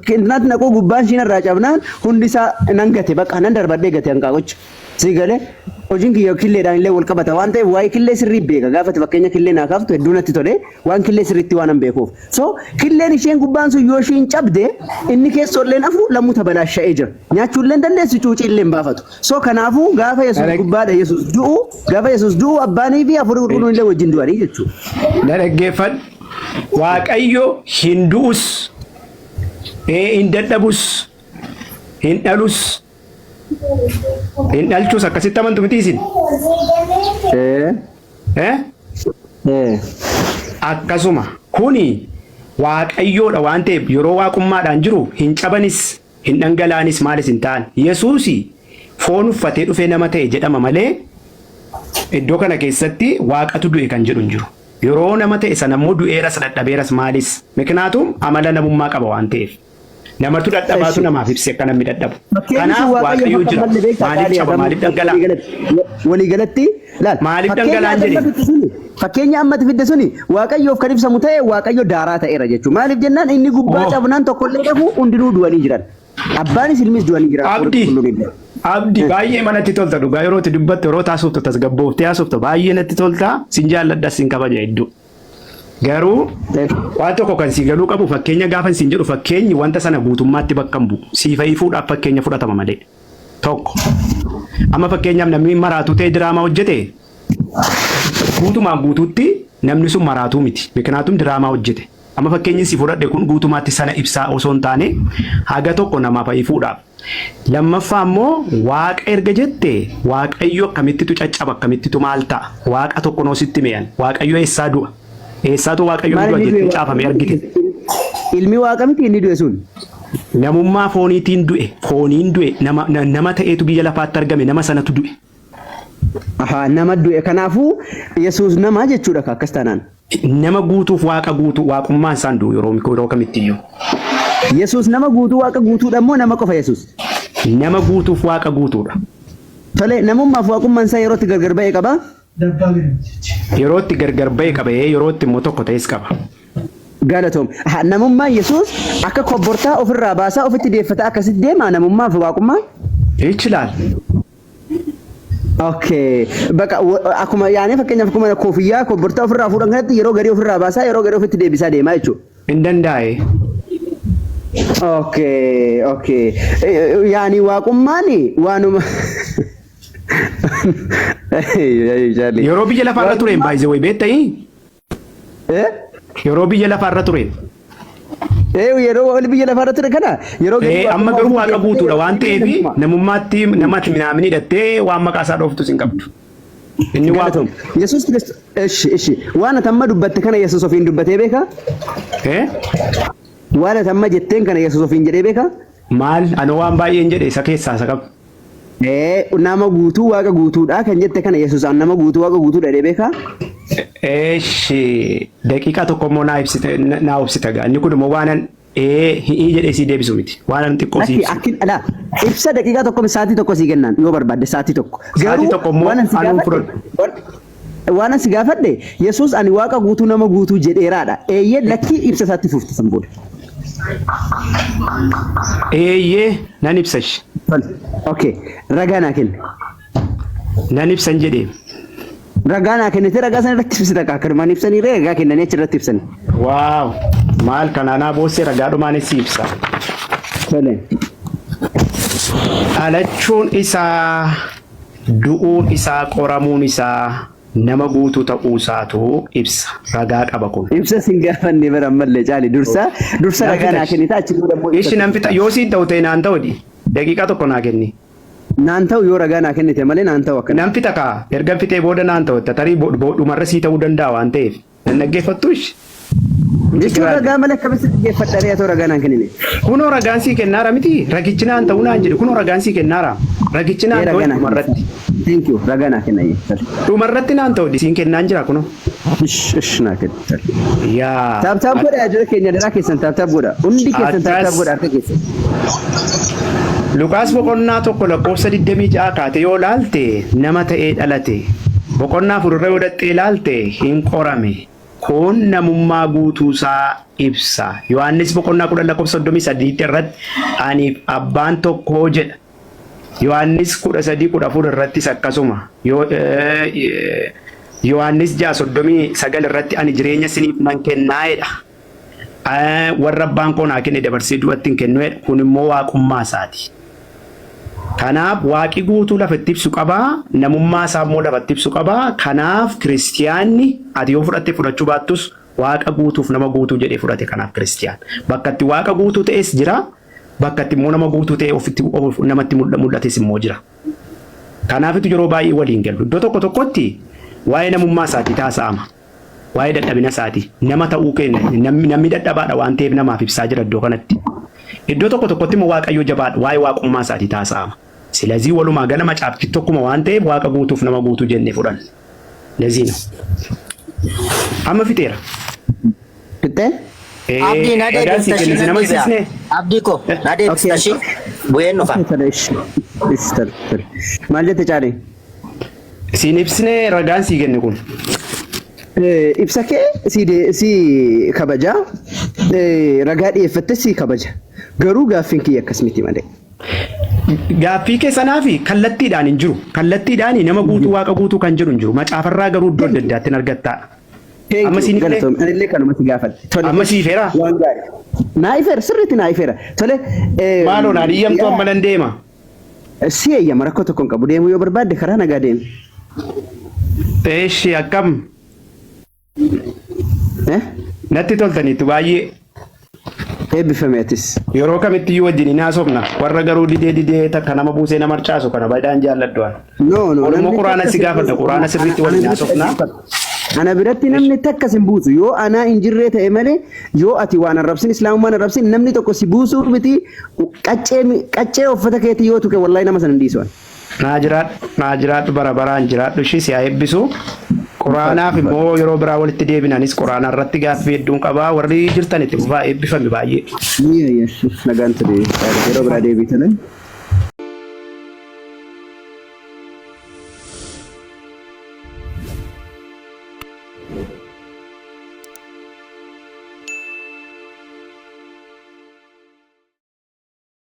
S4: kinaatti naquu gubbaan ishiin irraa cabnaan hundi isaa nan gate bakka nan darbadhee gate hanqaaqicha. Si galee hojiin kiyya killeedhaan illee wal qabata waan ta'eef waa'ee killee sirrii beeka gaafate fakkeenya killee naa kaaftu hedduu natti tole waan killee sirriitti waan beekuuf. So killeen isheen gubbaan sun yoo ishiin cabde inni keessolleen afu lammuu tabalaasha'ee jira. Nyaachuullee dandeessi cuucii illee hin baafatu. So kanaafuu gaafa Yesuus gubbaadha Yesuus du'u abbaanii fi afurii qulqulluun illee wajjin du'anii jechuudha.
S2: Dhaggeeffadhu waaqayyo hin du'us hin dadhabus hin dhalus. Hin dhalchus akkasitti amantu miti isin? Akkasuma kuni waaqayyoodha waan ta'eef yeroo waaqummaadhaan jiru hin cabanis hin dhangala'anis maalis hin ta'an. Yesuusi foon uffatee dhufee nama ta'e jedhama malee iddoo kana keessatti waaqatu du'e kan jedhu hin jiru. Yeroo nama ta'e sana immoo du'eeras dadhabeeras maalis miknaatum amala namummaa qaba waan ta'eef. Namatu dadhabaatu namaaf ibse akka namni dadhabu. Kanaaf waaqayyo jira. Maaliif caba maaliif dhangala'a?
S4: Walii galatti laal.
S2: Maaliif dhangala'an jedhee?
S4: Fakkeenya ammatti fidde suni waaqayyoof kan ibsamu ta'e waaqayyo daaraa ta'eera jechuudha. Maaliif jennaan inni gubbaa cabnaan tokkollee dhabu hundinuu du'anii jiran. Abbaanis ilmis du'anii jiran.
S2: Abdii baay'ee manatti tolta dhugaa yeroo itti dubbattu yeroo taasiftu tasgabbooftee haasoftu baay'ee natti tolta sin jaalladha sin kabaja hedduu. Garuu waan tokko kan si galuu qabu fakkeenya gaafa sin jedhu fakkeenyi wanta sana guutummaatti bakka hin bu'u. Siifayii fuudhaaf fakkeenya fudhatama malee. Tokko. Amma fakkeenyaaf namni maraatuu ta'e diraamaa hojjete guutumaan guutuutti namni sun maraatuu miti. Miknaatum diraamaa hojjete. Amma fakkeenyi si fudhadhe kun guutumaatti sana ibsaa osoo hin taane haga tokko namaaf ifuudhaaf. Lammaffaa immoo waaqa erga jette waaqayyo akkamittitu caccaba akkamittitu maal ta'a waaqa tokko noo sitti meeyan waaqayyo eessaa du'a eessaatu waaqayyo du'a jettee caafame argite.
S4: Ilmi waaqa miti inni du'e sun.
S2: Namummaa fooniitiin du'e fooniin du'e nama ta'eetu biyya lafaatti argame nama sanatu du'e.
S4: Aha nama du'e kanaafuu Yesuus nama jechuudha akkas taanaan.
S2: Nama guutuuf waaqa guutuu waaqummaan isaan du'u yeroo kamittiyyuu.
S4: Yesuus nama guutuu waaqa guutuudha moo nama qofa Yesuus?
S2: Nama guutuuf waaqa guutuudha.
S4: Tole namummaaf waaqummaan isaa yerootti gargar ba'ee qaba?
S2: Yerootti gargar ba'ee qaba yerootti immoo tokko ta'es qaba.
S4: Galatoom. Namummaan Yesuus akka kobbortaa ofirraa baasaa ofitti deeffata akkasitti deema namummaaf waaqummaan?
S2: Ichilaal.
S4: Okay. Bakka akkuma yaane fakkeenyaaf akkuma koofiyyaa kobbortaa ofirraa fuudhan kanatti yeroo garii ofirraa baasaa yeroo garii ofitti deebisaa deemaa jechuudha.
S2: Hin danda'e.
S4: Okay. Yaani waaqummaan waanuma
S2: yeroo biyya lafaarra tureen baay'ee way beektanii? Yeroo biyya lafaarra tureen.
S4: Yeroo biyya lafaarra ture kana yeroo
S2: amma garuu waaqa guutuudha waan ta'eef namummaatti namatti minaamini hidhattee waan maqaa isaa dhooftus hin qabdu. Inni waaqum.
S4: Yesuus Kiristoos ishi waan atamma dubbatte kana Yesuus ofiin dubbatee beekaa? Waan atamma jetteen kana Yesuus ofiin jedhee beekaa?
S2: Maal ani waan baay'een jedhe isa keessaa isa qabu.
S4: Nama guutuu waaqa guutuudha kan jette kana Yesuus nama guutuu waaqa guutuudha jedhee beekaa?
S2: Daqiiqaa tokko immoo naa obsita gaa inni kun immoo waanan hi'ii jedhee sii deebisu miti waanan xiqqoo sii
S4: ibsa daqiiqaa tokko sa'aatii tokko sii kennaan yoo barbaadde sa'aatii tokko.
S2: Sa'aatii tokko immoo anuu fudhadhu.
S4: Waan asi gaafadhe Yesuus ani waaqa guutuu nama guutuu jedheeraadha. Eeyyee lakkii ibsa isaatti fufti san booda.
S2: Eeyyee nan ibsash.
S4: Okay ragaa naa kenni.
S2: Nan ibsan jedhee.
S4: Ragaa naa kennite ragaa sana irratti ibsita kaakirmaan ibsanii ragaa kennanii achirratti ibsanii.
S2: Waaw maal kanaanaa boossee ragaadhumaan si ibsa. Dhalachuun isaa du'uun isaa qoramuun isaa nama guutuu ta'uu isaatu ibsa ragaa qaba kun.
S4: Ibsa sin gaafanne bara ammallee caali dursa ragaa naa kennita achi booda immoo.
S2: Ishi nan fixa yoo siin ta'u ta'e naan ta'u daqiiqaa tokko naa kenni.
S4: Naan ta'u yoo ragaa naa kennite malee naan ta'u akka.
S2: Nan fixa kaa erga fixee booda naan ta'u tarii dhumarra sii ta'uu danda'a waan ta'eef nan dhaggeeffattu ishi.
S4: Jechuun ragaa malee akkamitti dhaggeeffadhanii atoo ragaa naan kennine.
S2: Kunoo ragaan sii kennaara miti ragichi naan ta'uu naan jedhe kunoo ragaan sii kennaara ragichi naan ta'u dhumarratti.
S4: Thank you ragaa naa kenna.
S2: Dhumarratti naan ta'u siin kennaan jira kunoo.
S4: Ish naa kenna.
S2: Yaa.
S4: Taaptaap godha jira keenya daraa keessan taaptaap godha hundi keessan taaptaap godha harka keessan.
S2: Luqaas boqonnaa tokko lakkoofsa 26 kaate yoo laalte nama ta'ee dhalate boqonnaa 4 yoo dhattee laalte hin qorame kun namummaa guutuusaa ibsa. Yohaannis boqonnaa 10 lakkoofsa 33 irratti aniif abbaan tokko jedha. Yohaannis 13:14 irrattis akkasuma. Yohaannis 6:39 irratti ani jireenya isiniif nan kennaa'edha. Warra abbaan koo naa kenne dabarsee du'atti hin kennuudha. Kun immoo waaqummaa isaati. Kanaaf waaqi guutuu lafatti ibsu qabaa, namummaa isaa immoo lafatti ibsu qabaa. Kanaaf kiristiyaanni ati yoo fudhatte fudhachuu baattus waaqa guutuuf nama guutuu jedhee fudhate kanaaf kiristiyaan. Bakka itti waaqa guutuu ta'es jira, bakka itti immoo nama guutuu ta'e ofitti namatti mul'ates immoo jira. Kanaafitu yeroo baay'ee waliin galu. Iddoo tokko tokkotti waa'ee namummaa isaatii taasifama. Waa'ee dadhabina isaati nama ta'uu kenna namni dadhabaadha waan ta'eef namaaf ibsaa jira iddoo kanatti. Iddoo tokko tokkotti immoo waaqayyo jabaadha waa'ee waaqummaa isaati taasifama. Silazii walumaa gala macaafti tokkuma waan ta'eef waaqa guutuuf nama guutuu jennee fudhanna. Laziina. Amma fixeera.
S4: Fixee?
S6: Abdii na deebiftashi. Abdii ko na deebiftashi. Bu'een nufa.
S4: Maal jette caalee?
S2: Siin ibsine ragaan sii kenne kun.
S4: Ibsa kee si kabaja ragaa dhiyeeffatte si kabaja garuu gaaffiin kiyya akkas miti malee.
S2: Gaaffii keessanaa fi kallattiidhaan hin jiru. Kallattiidhaan nama guutuu waaqa guutuu kan jiru hin jiru. Macaafarraa garuu iddoo adda addaatti hin argattaa.
S4: Amma siin illee kanuma si gaafadhe.
S2: Amma sii feera.
S4: Naa ifeera sirriitti naa ifeera. Tole.
S2: Maaloo naa dhiyyamtu amma nan deema.
S4: Si eeyyama rakkoo tokko hin qabu deemuu yoo barbaadde karaa nagaa deemi.
S2: Eeshi akkam. natti toltaniitu baay'ee.
S4: Eebbifameetis.
S2: Yeroo kamitti iyyuu wajjin hin haasofna warra garuu didee takka nama buusee nama harcaasu kana baay'een jaalladhuan. Oromoo quraana si gaafadha quraana sirriitti waliin haasofna.
S4: Ana biratti namni takka sin buusu yoo ana injirree ta'e malee yoo ati waan arrabsin islaamummaan arrabsin namni tokko si buusuu miti qaccee uffata keetii yoo tuqe wallahi nama san hin dhiisu.
S2: Naa jiraadhu bara baraan jiraadhu ishii si haa eebbisu. Quraanaaf immoo yeroo biraa walitti deebinanis quraana irratti gaaffii hedduun qabaa warri jirtan itti fufaa eebbifame baay'ee.
S4: Nagaan ture yeroo biraa deebitanii.